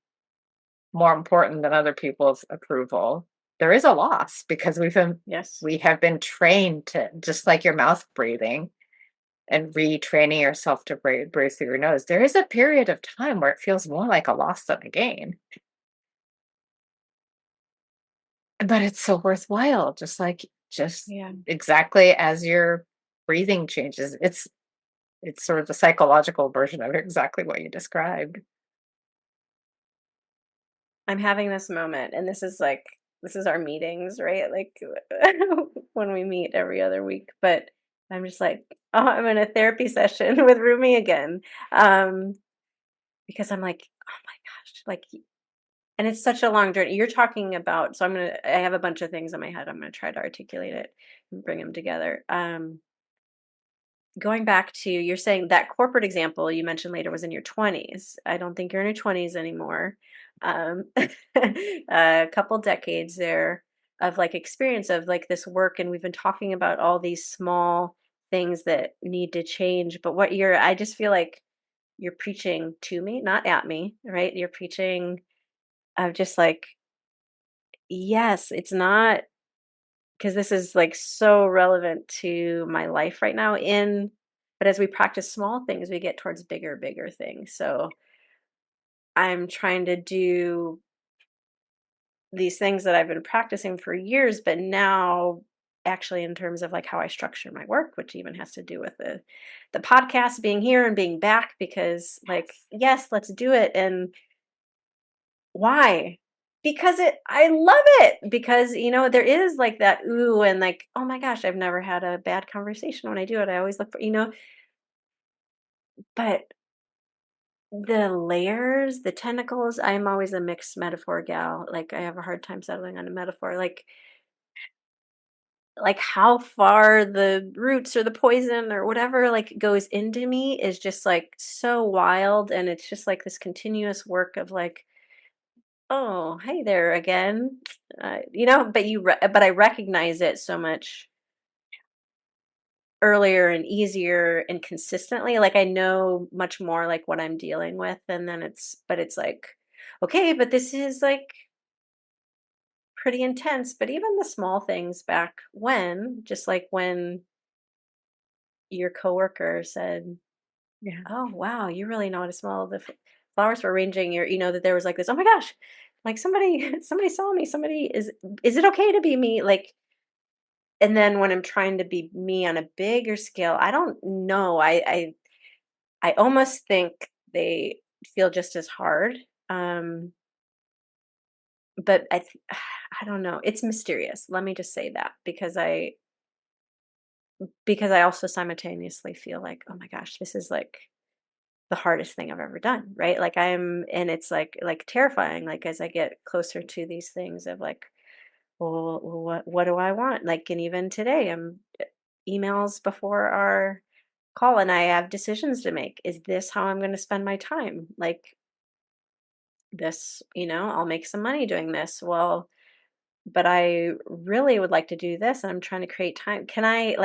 B: more important than other people's approval, there is a loss because
A: Yes.
B: we have been trained to, just like your mouth breathing and retraining yourself to breathe through your nose. There is a period of time where it feels more like a loss than a gain, but it's so worthwhile. Just
A: Yeah.
B: exactly as your breathing changes. It's sort of the psychological version of exactly what you described.
A: I'm having this moment, and this is our meetings, right? Like when we meet every other week. But I'm just like, oh, I'm in a therapy session with Rumi again. Um, because I'm like, oh my gosh, like, and it's such a long journey. You're talking about, so I have a bunch of things in my head. I'm gonna try to articulate it and bring them together. Going back to, you're saying that corporate example you mentioned later was in your 20s. I don't think you're in your 20s anymore. A couple decades there of like experience of like this work, and we've been talking about all these small things that need to change. But I just feel like you're preaching to me, not at me, right? You're preaching of just like, yes, it's not, because this is like so relevant to my life right now in, but as we practice small things we get towards bigger things. So I'm trying to do these things that I've been practicing for years, but now actually in terms of like how I structure my work, which even has to do with the podcast, being here and being back, because like, yes, let's do it. And why? Because I love it, because there is like that ooh, and like, oh my gosh, I've never had a bad conversation when I do it. I always look for, but the layers, the tentacles, I'm always a mixed metaphor gal. Like I have a hard time settling on a metaphor. Like how far the roots or the poison or whatever like goes into me is just like so wild, and it's just like this continuous work of like, oh, hey there again. But I recognize it so much earlier and easier and consistently. Like I know much more like what I'm dealing with, and then it's like, okay, but this is like pretty intense. But even the small things back when, just like when your coworker said,
B: Yeah.
A: "Oh, wow, you really know how to smell the flowers for arranging your," that there was like this, "Oh my gosh, like somebody somebody saw me. Somebody is it okay to be me?" Like, and then when I'm trying to be me on a bigger scale, I don't know. I almost think they feel just as hard. Um, but I don't know. It's mysterious. Let me just say that, because I also simultaneously feel like, oh my gosh, this is like the hardest thing I've ever done, right? Like and it's like terrifying. Like as I get closer to these things of like, well, what do I want? Like, and even today, I'm emails before our call, and I have decisions to make. Is this how I'm going to spend my time? Like this, I'll make some money doing this. Well, but I really would like to do this, and I'm trying to create time. Can I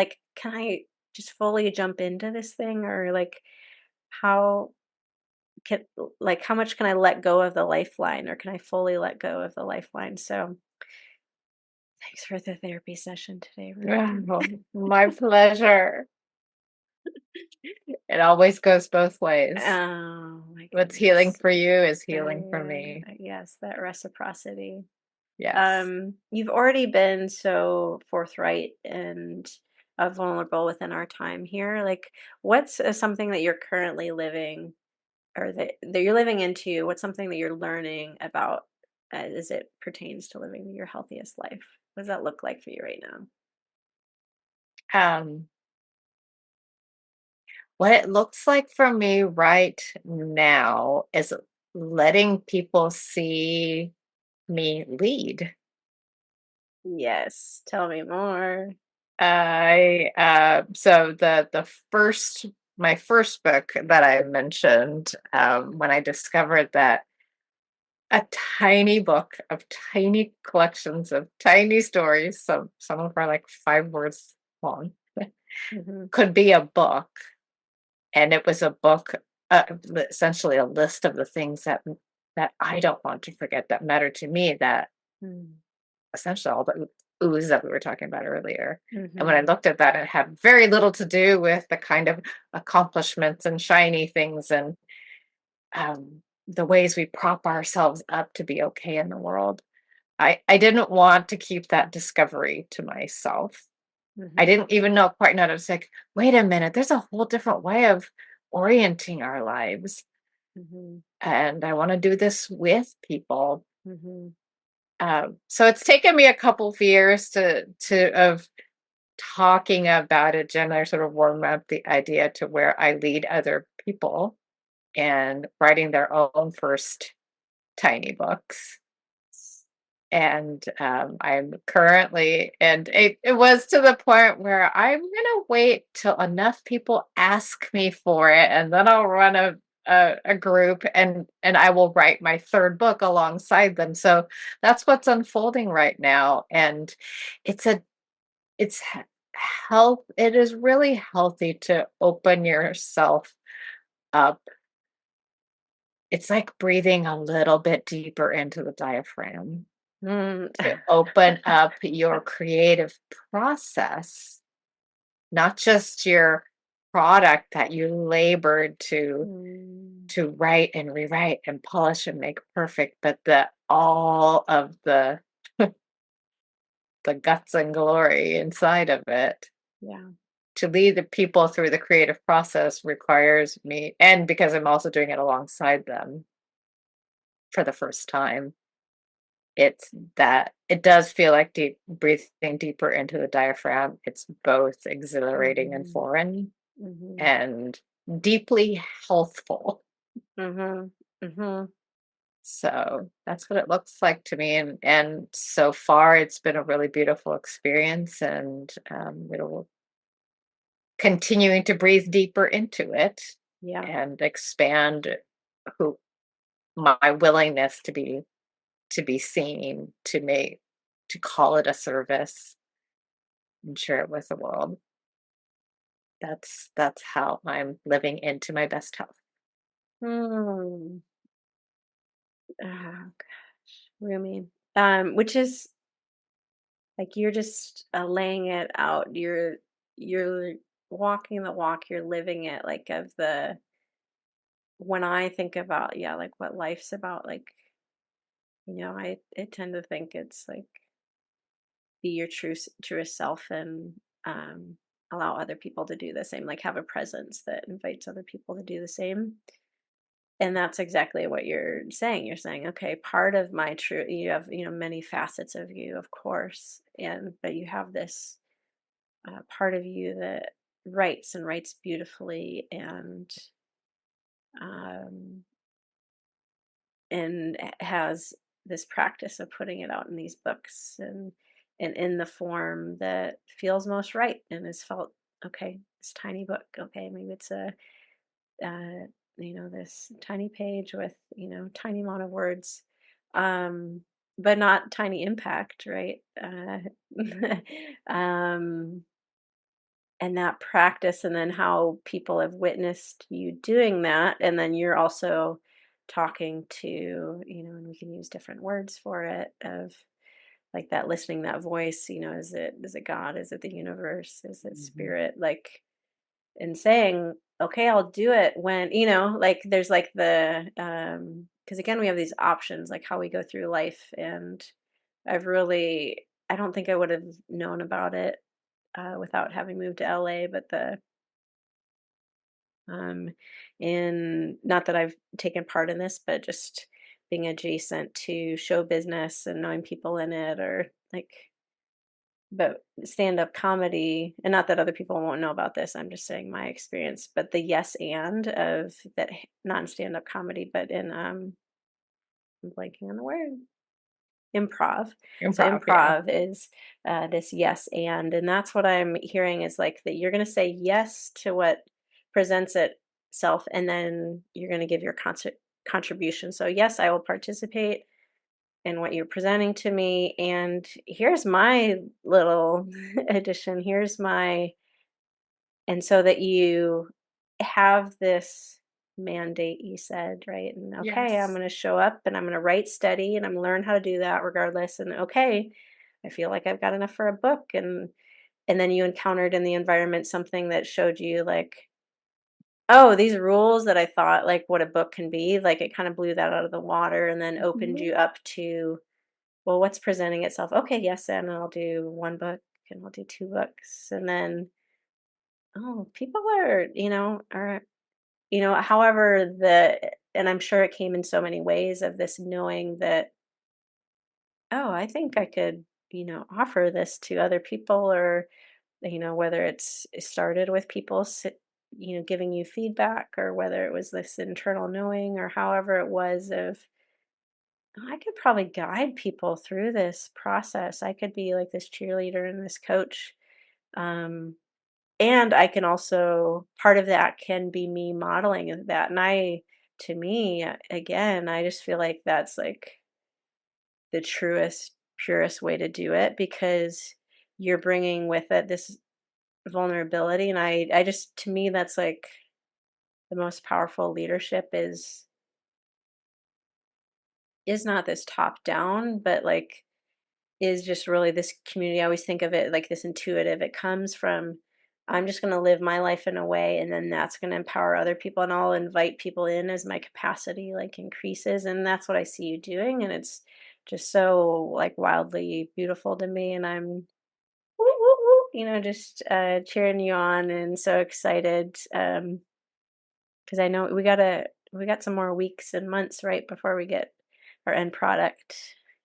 A: just fully jump into this thing, or like how can like how much can I let go of the lifeline, or can I fully let go of the lifeline? So Thanks for the therapy session today, Rumi.
B: Oh, my pleasure. It always goes both ways.
A: Oh my
B: What's healing
A: goodness.
B: for you is healing for me.
A: Yes, that reciprocity.
B: Yes.
A: You've already been so forthright and vulnerable within our time here. Like, what's something that you're currently living or that you're living into? What's something that you're learning about as it pertains to living your healthiest life? What does that look like for you right now?
B: Um, what it looks like for me right now is letting people see me lead.
A: Yes, tell me more.
B: So the first my first book that I mentioned, when I discovered that a tiny book of tiny collections of tiny stories, some of them are like 5 words long,
A: Hmm.
B: could be a book, and it was a book, essentially a list of the things that I don't want to forget that matter to me, that essentially all the ooze that we were talking about earlier. And when I
A: Hmm.
B: looked at that, it had very little to do with the kind of accomplishments and shiny things and the ways we prop ourselves up to be okay in the world. I didn't want to keep that discovery to myself. I
A: Hmm.
B: didn't even know quite know. I was like, wait a minute, there's a whole different way of orienting our lives.
A: Hmm.
B: And I want to do this with people.
A: Hmm.
B: So it's taken me a couple of years to of talking about it, generally sort of warm up the idea to where I lead other people and writing their own first tiny books. And I'm currently, and it was to the point where I'm gonna wait till enough people ask me for it, and then I'll run a group, and I will write my third book alongside them. So that's what's unfolding right now, and it's a it's health. It is really healthy to open yourself up. It's like breathing a little bit deeper into the diaphragm
A: Mm.
B: to open up your creative process, not just your product that you labored
A: Mm.
B: to write and rewrite and polish and make perfect, but the all of the guts and glory inside of it.
A: Yeah.
B: To lead the people through the creative process requires me, and because I'm also doing it alongside them for the first time, it's that it does feel like deep breathing deeper into the diaphragm. It's both exhilarating and
A: Mhm.
B: foreign
A: Mhm.
B: and deeply healthful.
A: Mhm. Mhm.
B: So that's what it looks like to me, and so far it's been a really beautiful experience, and it'll continuing to breathe deeper into it
A: Yeah.
B: and expand who my willingness to be seen, to call it a service and share it with the world. That's how I'm living into my best health.
A: Mm. Oh gosh, Rumi. Which is like you're just laying it out. You're walking the walk. You're living it. Like of the when I think about yeah, like what life's about. Like I tend to think it's like be your truest self and allow other people to do the same. Like have a presence that invites other people to do the same. And that's exactly what you're saying. You're saying, okay, part of my true, you have, many facets of you, of course, but you have this part of you that writes and writes beautifully um, and has this practice of putting it out in these books and in the form that feels most right and is felt okay. This tiny book, okay, maybe it's a uh, this tiny page with, tiny amount of words, um, but not tiny impact, right? Um, and that practice, and then how people have witnessed you doing that. And then you're also talking to, and we can use different words for it, of like that listening, that voice, is it God? Is it the universe? Is it
B: Mhm.
A: spirit? Like, and saying, okay, I'll do it when, like there's like because again, we have these options, like how we go through life. And I don't think I would have known about it without having moved to LA, but um, in not that I've taken part in this, but just being adjacent to show business and knowing people in it, or like, but stand-up comedy, and not that other people won't know about this, I'm just saying my experience, but the yes and of that, not in stand-up comedy, but in I'm blanking on the word, improv. So
B: Improv, yeah.
A: improv is this yes and that's what I'm hearing, is like that you're going to say yes to what presents itself, and then you're going to give your contribution. So yes, I will participate in what you're presenting to me, and here's my little addition, here's my, and so that you have this mandate, you said, right? And okay, I'm
B: Yes.
A: going to show up and I'm going to write steady and I'm going to learn how to do that regardless. And okay, I feel like I've got enough for a book. And then you encountered in the environment something that showed you like, oh, these rules that I thought like what a book can be, like it kind of blew that out of the water and then opened
B: Mhm.
A: you up to, well, what's presenting itself? Okay, yes, and I'll do one book and I'll do two books. And then, oh, people however, and I'm sure it came in so many ways of this knowing that, oh, I think I could, offer this to other people, or, whether it started with people giving you feedback, or whether it was this internal knowing, or however it was of, "Oh, I could probably guide people through this process. I could be like this cheerleader and this coach. Um, and I can also, part of that can be me modeling that. And to me, again, I just feel like that's like the truest, purest way to do it, because you're bringing with it this vulnerability. And I just, to me, that's like the most powerful leadership is not this top down, but like is just really this community. I always think of it like this intuitive. It comes from, I'm just going to live my life in a way, and then that's going to empower other people, and I'll invite people in as my capacity like increases. And that's what I see you doing. And it's just so like wildly beautiful to me. And I'm, woo, woo, woo, just cheering you on and so excited. Because I know we got some more weeks and months right before we get our end product,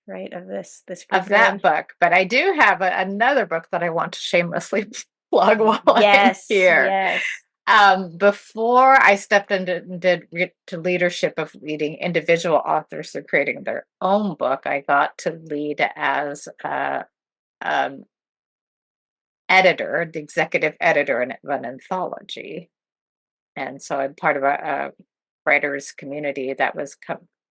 A: right, of this group
B: Of
A: you're in.
B: that book, but I do have another book that I want to shamelessly plug while I'm
A: Yes,
B: here.
A: yes.
B: Before I stepped into to leadership of leading individual authors through creating their own book, I got to lead as a um, editor, the executive editor of an anthology. And so I'm part of a writers community that was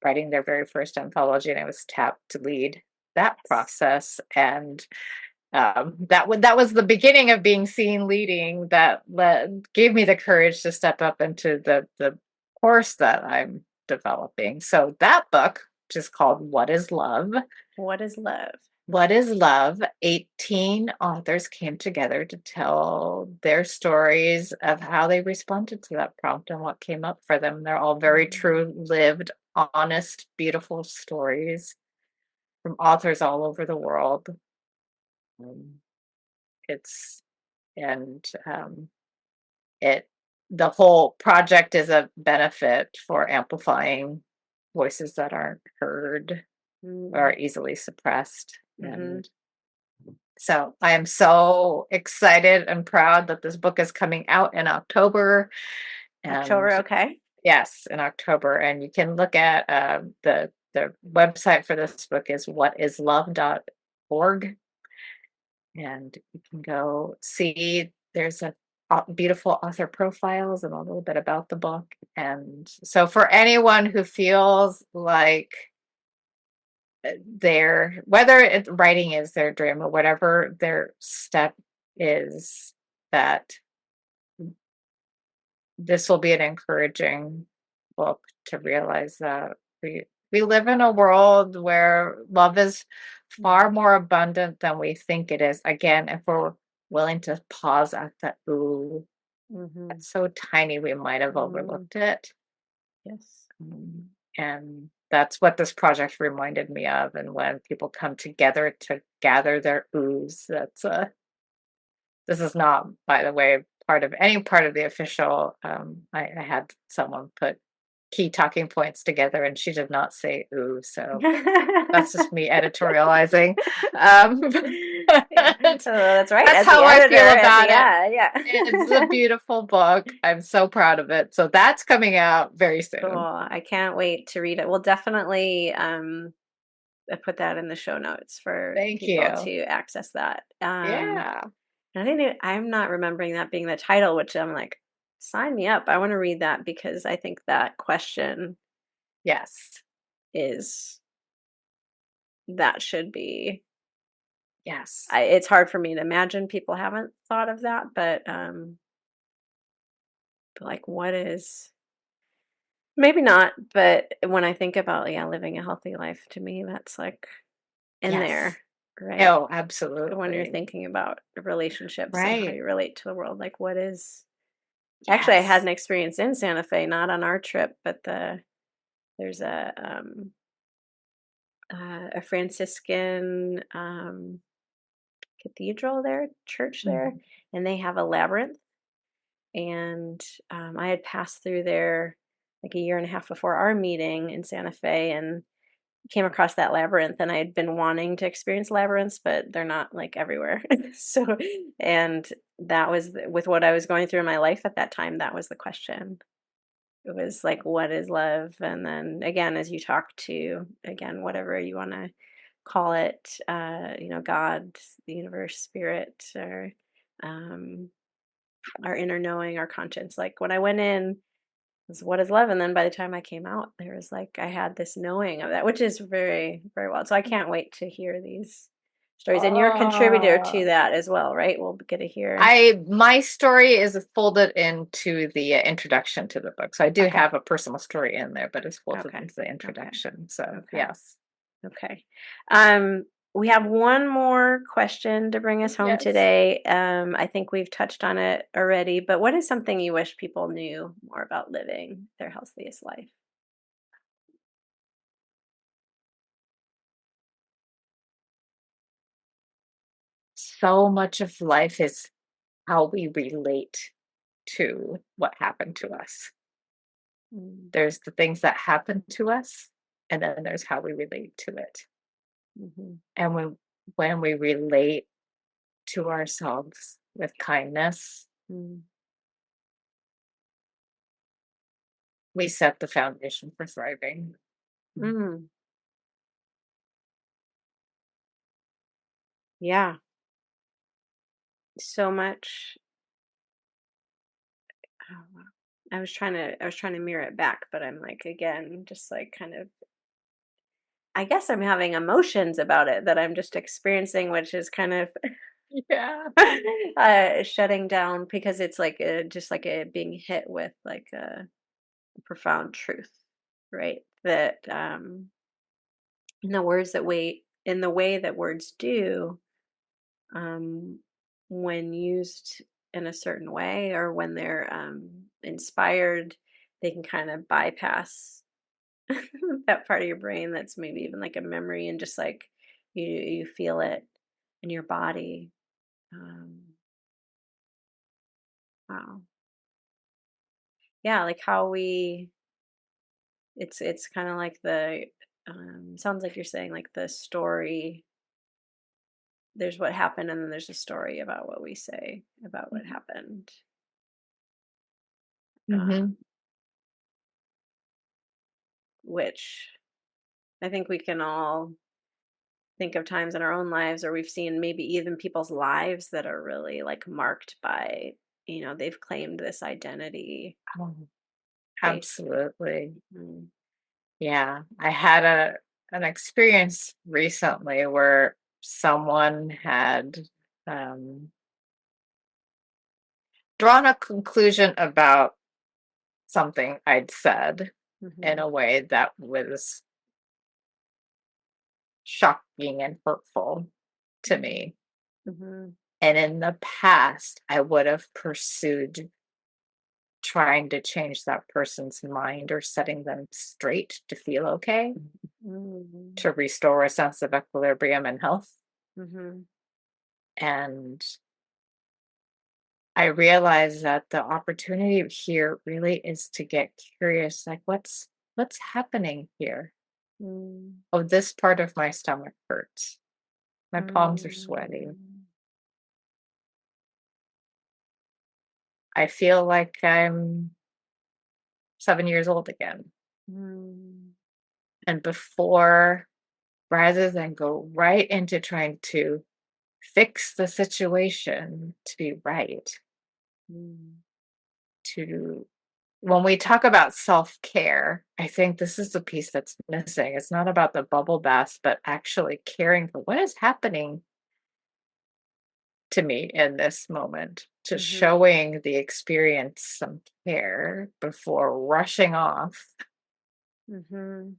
B: writing their very first anthology, and I was tapped to lead that process. And that was the beginning of being seen leading, that gave me the courage to step up into the course that I'm developing. So that book, which is called What is Love?
A: What is love?
B: What is Love? 18 authors came together to tell their stories of how they responded to that prompt and what came up for them. They're all very
A: Mm,
B: true, lived, honest, beautiful stories from authors all over the world. Um, it's and it the whole project is a benefit for amplifying voices that aren't heard or
A: mm,
B: easily suppressed.
A: mhm.
B: And so I am so excited and proud that this book is coming out in October. And
A: October, okay.
B: yes, in October. And you can look at the website for this book is whatislove.org. And you can go see, there's a beautiful author profiles and a little bit about the book. And so for anyone who feels like their, whether writing is their dream or whatever their step is, that this will be an encouraging book to realize that We live in a world where love is far
A: Mhm.
B: more abundant than we think it is. Again, if we're willing to pause at the ooh,
A: Mhm.
B: that's so tiny we might have
A: Mm,
B: overlooked it.
A: yes.
B: And that's what this project reminded me of. And when people come together to gather their oohs, this is not, by the way, part of any part of the official. I had someone put key talking points together, and she did not say "ooh," so that's just me editorializing. Um,
A: Yeah. So that's right.
B: that's
A: As the
B: how I
A: editor,
B: feel
A: as the
B: about it.
A: yeah,
B: It's a
A: yeah.
B: beautiful book. I'm so proud of it. So that's coming out very
A: Cool.
B: soon.
A: I can't wait to read it. We'll definitely put that in the show notes for
B: Thank
A: people
B: you.
A: to access that.
B: Yeah.
A: And I think I'm not remembering that being the title, which I'm like, sign me up. I want to read that because I think that question
B: Yes.
A: is that should be.
B: Yes.
A: It's hard for me to imagine people haven't thought of that, but like, what is maybe not? But when I think about yeah, living a healthy life, to me, that's like in
B: Yes.
A: there, right?
B: Oh,
A: When you're
B: absolutely.
A: thinking about relationships and how
B: Right.
A: you relate to the world, like what is actually I had
B: Yes.
A: an experience in Santa Fe, not on our trip, but there's a Franciscan cathedral there, church there,
B: Mhm.
A: and they have a labyrinth. And I had passed through there like a year and a half before our meeting in Santa Fe, and came across that labyrinth. And I had been wanting to experience labyrinths, but they're not like everywhere. So, and that was with what I was going through in my life at that time. That was the question. It was like, what is love? And then again, as you talk to, again, whatever you want to call it, God, the universe, spirit, or um, our inner knowing, our conscience. Like when I went in, was what is love? And then by the time I came out, there was like I had this knowing of that, which is very, very well. So I can't wait to hear these stories. And you're a contributor to
B: Oh,
A: that as well, right? We'll get to hear.
B: my story is folded into the introduction to the book. So I do
A: Okay.
B: have a personal story in there, but it's folded
A: Okay.
B: into the
A: Okay.
B: introduction. So
A: Okay.
B: yes.
A: Okay. We have one more question to bring us home
B: Yes.
A: today. I think we've touched on it already, but what is something you wish people knew more about living their healthiest life?
B: So much of life is how we relate to what happened to us.
A: Mm,
B: There's the things that happen to us, and then there's how we relate to it.
A: mhm,
B: And when we relate to ourselves with kindness,
A: mm,
B: we set the foundation for thriving.
A: mm. Yeah, so much. Oh, wow. I was trying to mirror it back, but I'm like again, just like kind of. I guess I'm having emotions about it that I'm just experiencing, which is kind of
B: Yeah.
A: shutting down because it's like just like being hit with like a profound truth, right? That in the words that wait in the way that words do, um, when used in a certain way or when they're inspired, they can kind of bypass that part of your brain that's maybe even like a memory and just like you feel it in your body. Um, wow. Yeah, like how we it's kind of like the sounds like you're saying like the story. There's what happened and then there's a story about what we say about what happened.
B: Hmm.
A: Um, which I think we can all think of times in our own lives or we've seen maybe even people's lives that are really like marked by, they've claimed this identity
B: Oh,
A: based.
B: absolutely.
A: Mm,
B: Yeah. I had an experience recently where someone had um, drawn a conclusion about something I'd said in
A: mhm,
B: a way that was shocking and hurtful to me.
A: Mm-hmm.
B: And in the past, I would have pursued trying to change that person's mind or setting them straight to feel okay,
A: Mm-hmm.
B: to restore a sense of equilibrium and health.
A: Mm-hmm.
B: And I realize that the opportunity here really is to get curious, like what's happening here? Oh, this part of my stomach hurts. My palms are sweaty. I feel like I'm 7 years old again.
A: Mm-hmm.
B: And before, rather than go right into trying to fix the situation to be right, to when we talk about self-care, I think this is the piece that's missing. It's not about the bubble bath, but actually caring for what is happening to me in this moment, to
A: Mm-hmm.
B: showing the experience some care before rushing off
A: Mm-hmm.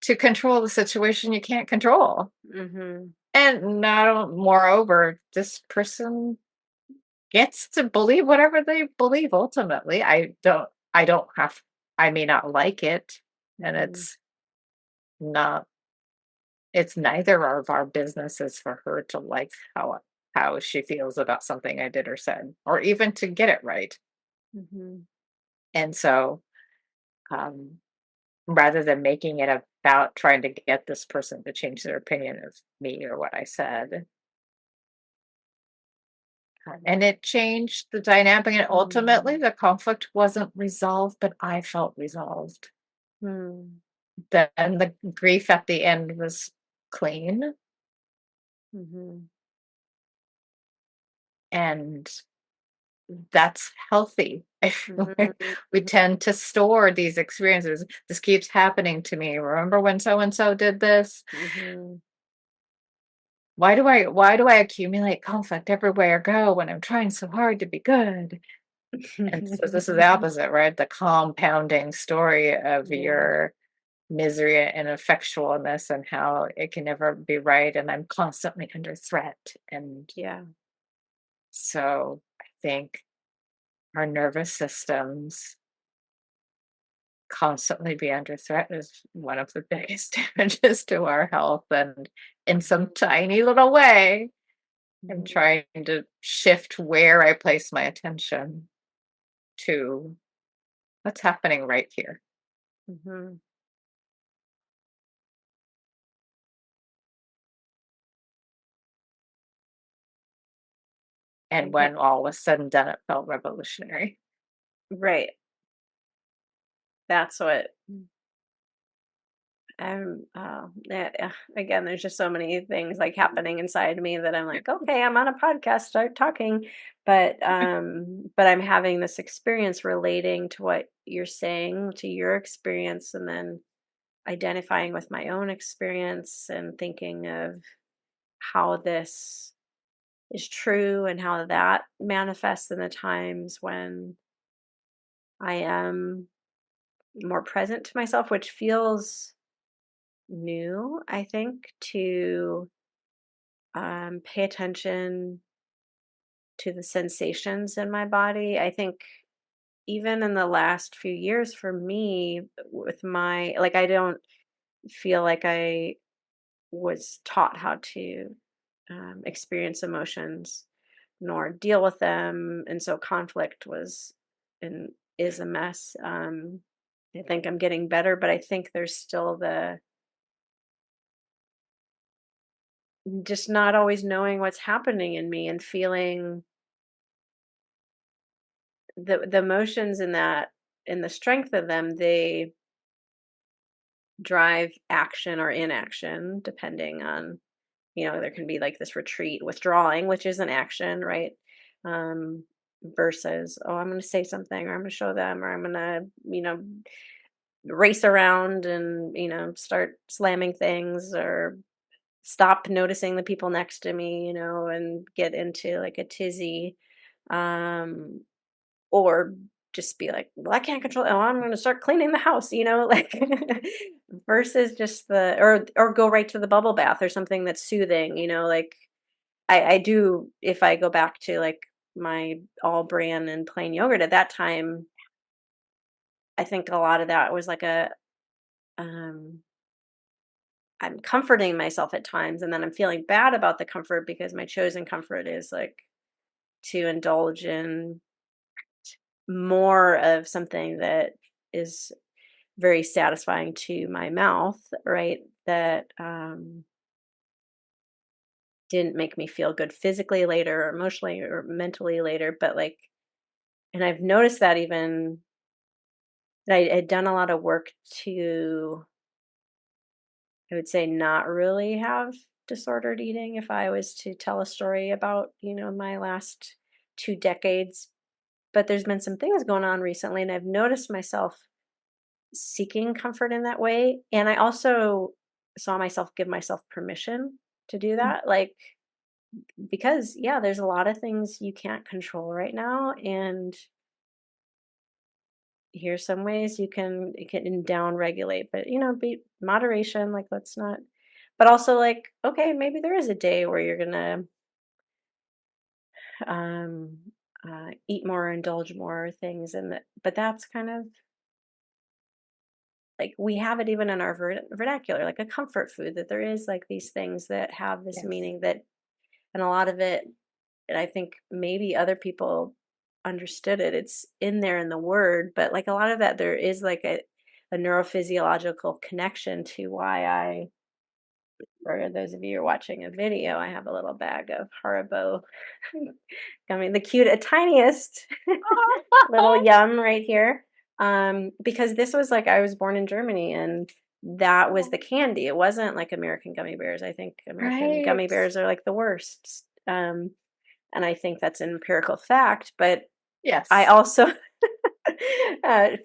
B: to control the situation you can't control.
A: Mm-hmm.
B: And now, moreover, this person gets to believe whatever they believe ultimately. I don't have I may not like it, and
A: Mm-hmm.
B: not it's neither of our businesses for her to like how she feels about something I did or said, or even to get it right.
A: Mm-hmm.
B: And so, um, rather than making it about trying to get this person to change their opinion of me or what I said, and it changed the dynamic, and ultimately the conflict wasn't resolved, but I felt resolved.
A: Mm-hmm.
B: Then the grief at the end was clean,
A: Mm-hmm.
B: and that's healthy. We
A: Mm-hmm.
B: tend to store these experiences. This keeps happening to me. Remember when so and so did this?
A: Mm-hmm.
B: Why do I accumulate conflict everywhere I go when I'm trying so hard to be good? And so this is the opposite, right? The compounding story of
A: Yeah.
B: your misery and effectualness and how it can never be right. And I'm constantly under threat. And
A: Yeah.
B: so I think our nervous systems constantly be under threat is one of the biggest damages to our health. And in some
A: Mhm.
B: tiny little way, I'm
A: Mhm.
B: trying to shift where I place my attention to what's happening right here.
A: Mhm.
B: And
A: Okay.
B: when all was said and done, it felt revolutionary.
A: Right. That's what again, there's just so many things like happening inside me that I'm like, okay, I'm on a podcast, start talking. But I'm having this experience relating to what you're saying, to your experience, and then identifying with my own experience and thinking of how this is true and how that manifests in the times when I am more present to myself, which feels new, I think, to pay attention to the sensations in my body. I think even in the last few years for me, with my, like, I don't feel like I was taught how to experience emotions nor deal with them. And so conflict was and is a mess. I think I'm getting better, but I think there's still the just not always knowing what's happening in me and feeling the emotions in that and the strength of them, they drive action or inaction depending on, there can be like this retreat, withdrawing, which is an action, right? Um, versus, oh, I'm going to say something, or I'm going to show them, or I'm going to, race around and, start slamming things, or stop noticing the people next to me, and get into like a tizzy. Um, or just be like, well, I can't control it. Oh, I'm going to start cleaning the house, like versus just or go right to the bubble bath or something that's soothing, like I do, if I go back to like my all bran and plain yogurt at that time, I think a lot of that was like um, I'm comforting myself at times and then I'm feeling bad about the comfort because my chosen comfort is like to indulge in more of something that is very satisfying to my mouth, right? That didn't make me feel good physically later or emotionally or mentally later, but like, and I've noticed that even that I had done a lot of work to, I would say, not really have disordered eating if I was to tell a story about, my last 2 decades. But there's been some things going on recently, and I've noticed myself seeking comfort in that way. And I also saw myself give myself permission to do that. Like, because, yeah, there's a lot of things you can't control right now. And here's some ways you can down regulate, but, be moderation. Like, let's not, but also like, okay, maybe there is a day where you're going to um, eat more, indulge more things. But that's kind of like we have it even in our vernacular, like a comfort food, that there is like these things that have this
B: Yes.
A: meaning that, and a lot of it, and I think maybe other people understood it. It's in there in the word, but like a lot of that, there is like a neurophysiological connection to why for those of you who are watching a video, I have a little bag of Haribo. I mean, the tiniest little yum right here. Because this was like I was born in Germany and that was the candy. It wasn't like American gummy bears. I think American gummy
B: Right.
A: bears are like the worst. And I think that's an empirical fact, but I
B: Yes.
A: also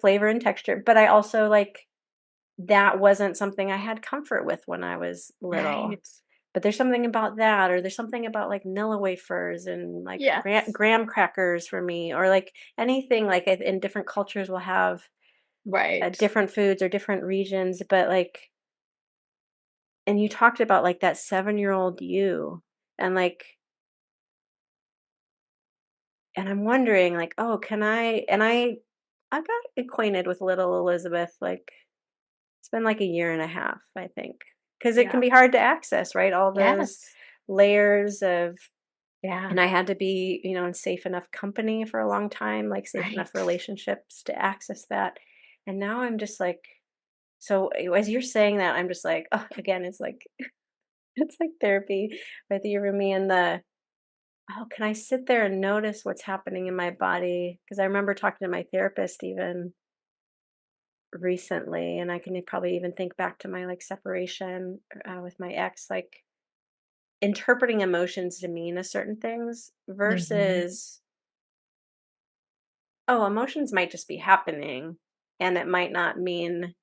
A: flavor and texture, but I also like that wasn't something I had comfort with when I was little.
B: Right.
A: But there's something about that, or there's something about like Nilla wafers and like
B: Yes.
A: graham crackers for me, or like anything like in different cultures will have
B: Right.
A: different foods or different regions. But like, and you talked about like that 7-year-old you, and like, and I'm wondering like, oh, can I? And I got acquainted with little Elizabeth like it's been like a year and a half, I think, because it can
B: Yeah.
A: be hard to access, right? All those
B: Yes.
A: layers of,
B: Yeah.
A: and I had to be, in safe enough company for a long time, like safe enough
B: Right.
A: relationships to access that. And now I'm just like, so as you're saying that, I'm just like, oh, again, it's like, it's like therapy with you, Rumi, and oh, can I sit there and notice what's happening in my body? Because I remember talking to my therapist even recently, and I can probably even think back to my like separation with my ex, like interpreting emotions to mean a certain things
B: Hmm.
A: versus, oh, emotions might just be happening and it might not mean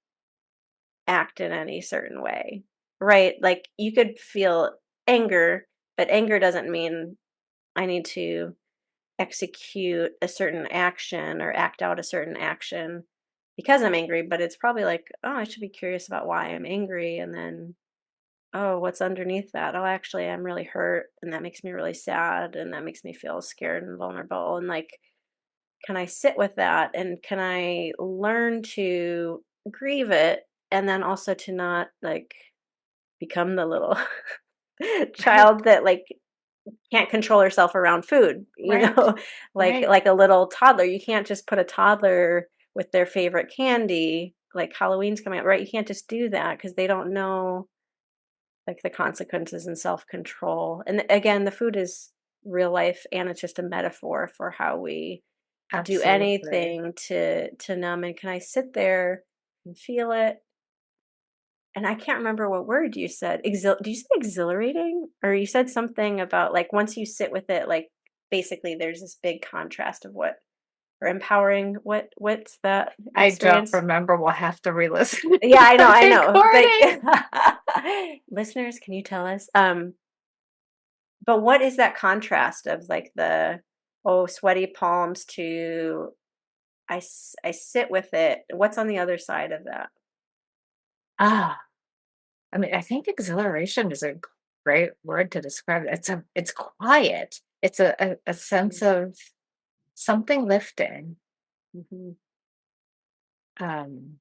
A: act in any certain way, right? Like you could feel anger, but anger doesn't mean I need to execute a certain action or act out a certain action because I'm angry, but it's probably like, oh, I should be curious about why I'm angry, and then, oh, what's underneath that? Oh, actually, I'm really hurt, and that makes me really sad, and that makes me feel scared and vulnerable. And like, can I sit with that? And can I learn to grieve it? And then also to not like become the little
B: Right.
A: child that like can't control herself around food,
B: Right.
A: like
B: Right.
A: a little toddler. You can't just put a toddler with their favorite candy, like Halloween's coming up, right? You can't just do that because they don't know like the consequences and self-control. And again, the food is real life and it's just a metaphor for how we do
B: Absolutely.
A: anything to numb. And can I sit there and feel it? And I can't remember what word you said. Did you say exhilarating? Or you said something about like once you sit with it, like basically there's this big contrast of what, or empowering. What's that
B: I don't
A: experience?
B: remember. We'll have to re-listen to
A: Yeah,
B: the
A: I know.
B: recording.
A: But listeners, can you tell us? But what is that contrast of like the, oh, sweaty palms to I sit with it. What's on the other side of that?
B: Ah, I mean, I think exhilaration is a great word to describe it. It's quiet. It's a sense of something lifting.
A: Mm-hmm.
B: Um,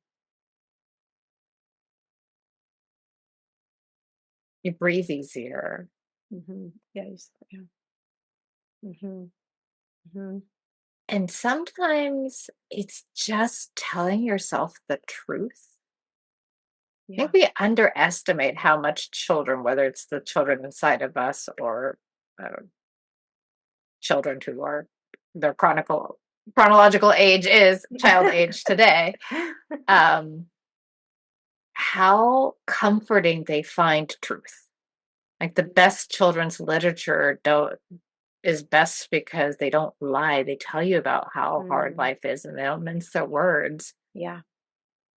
B: you breathe easier.
A: Mm-hmm. Yeah, yeah. Mm-hmm. Mm-hmm.
B: And sometimes it's just telling yourself the truth. I
A: Yeah.
B: think we underestimate how much children, whether it's the children inside of us or uh, children who are their chronological age is child age today, um, how comforting they find truth. Like the best children's literature don't is best because they don't lie. They tell you about how hard
A: Mm.
B: life is and they don't mince their words.
A: Yeah.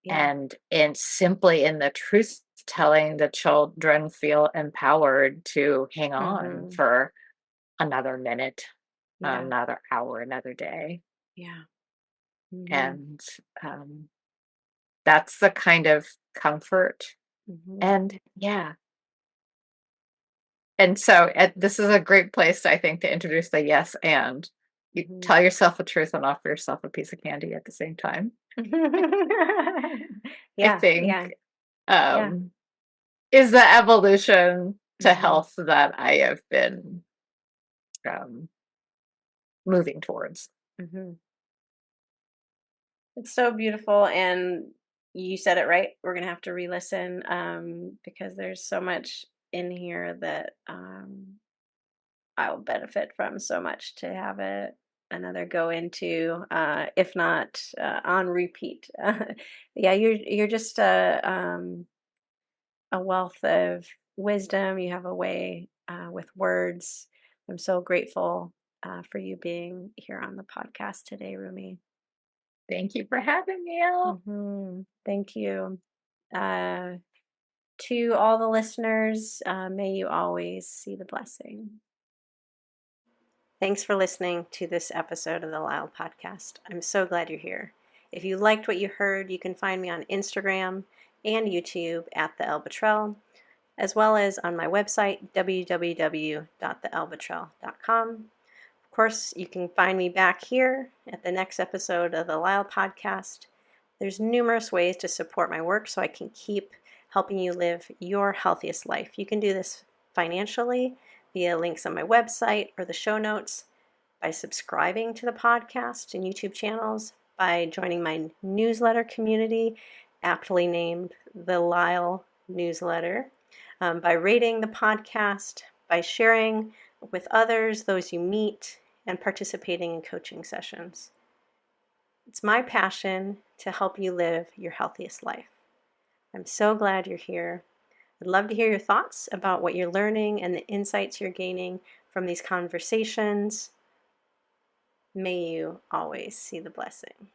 A: Yeah.
B: And simply in the truth telling, the children feel empowered to hang on
A: Mm-hmm.
B: for another minute,
A: Yeah.
B: another hour, another day.
A: Yeah. Mm-hmm.
B: And um, that's the kind of comfort.
A: Mm-hmm.
B: And yeah. And so this is a great place, I think, to introduce the yes and. You
A: Mm-hmm.
B: tell yourself the truth and offer yourself a piece of candy at the same time. I
A: Yeah. Yeah.
B: think
A: Yeah.
B: um, is the evolution to
A: Mm-hmm.
B: health that I have been um, moving towards.
A: Mm-hmm. It's so beautiful, and you said it right. We're gonna have to re-listen because there's so much in here that I'll benefit from so much to have it another go into, if not on repeat. Yeah, you're just a wealth of wisdom. You have a way with words. I'm so grateful for you being here on the podcast today, Rumi.
B: Thank you for having me, Elle.
A: Thank you. Uh, to all the listeners, may you always see the blessing. Thanks for listening to this episode of the LYHL Podcast. I'm so glad you're here. If you liked what you heard, you can find me on Instagram and YouTube at the Elle Bottrell, as well as on my website, www.theellebottrell.com. Of course, you can find me back here at the next episode of the LYHL Podcast. There's numerous ways to support my work so I can keep helping you live your healthiest life. You can do this financially via links on my website or the show notes, by subscribing to the podcast and YouTube channels, by joining my newsletter community, aptly named the LYHL Newsletter, by rating the podcast, by sharing with others, those you meet, and participating in coaching sessions. It's my passion to help you live your healthiest life. I'm so glad you're here. I'd love to hear your thoughts about what you're learning and the insights you're gaining from these conversations. May you always see the blessing.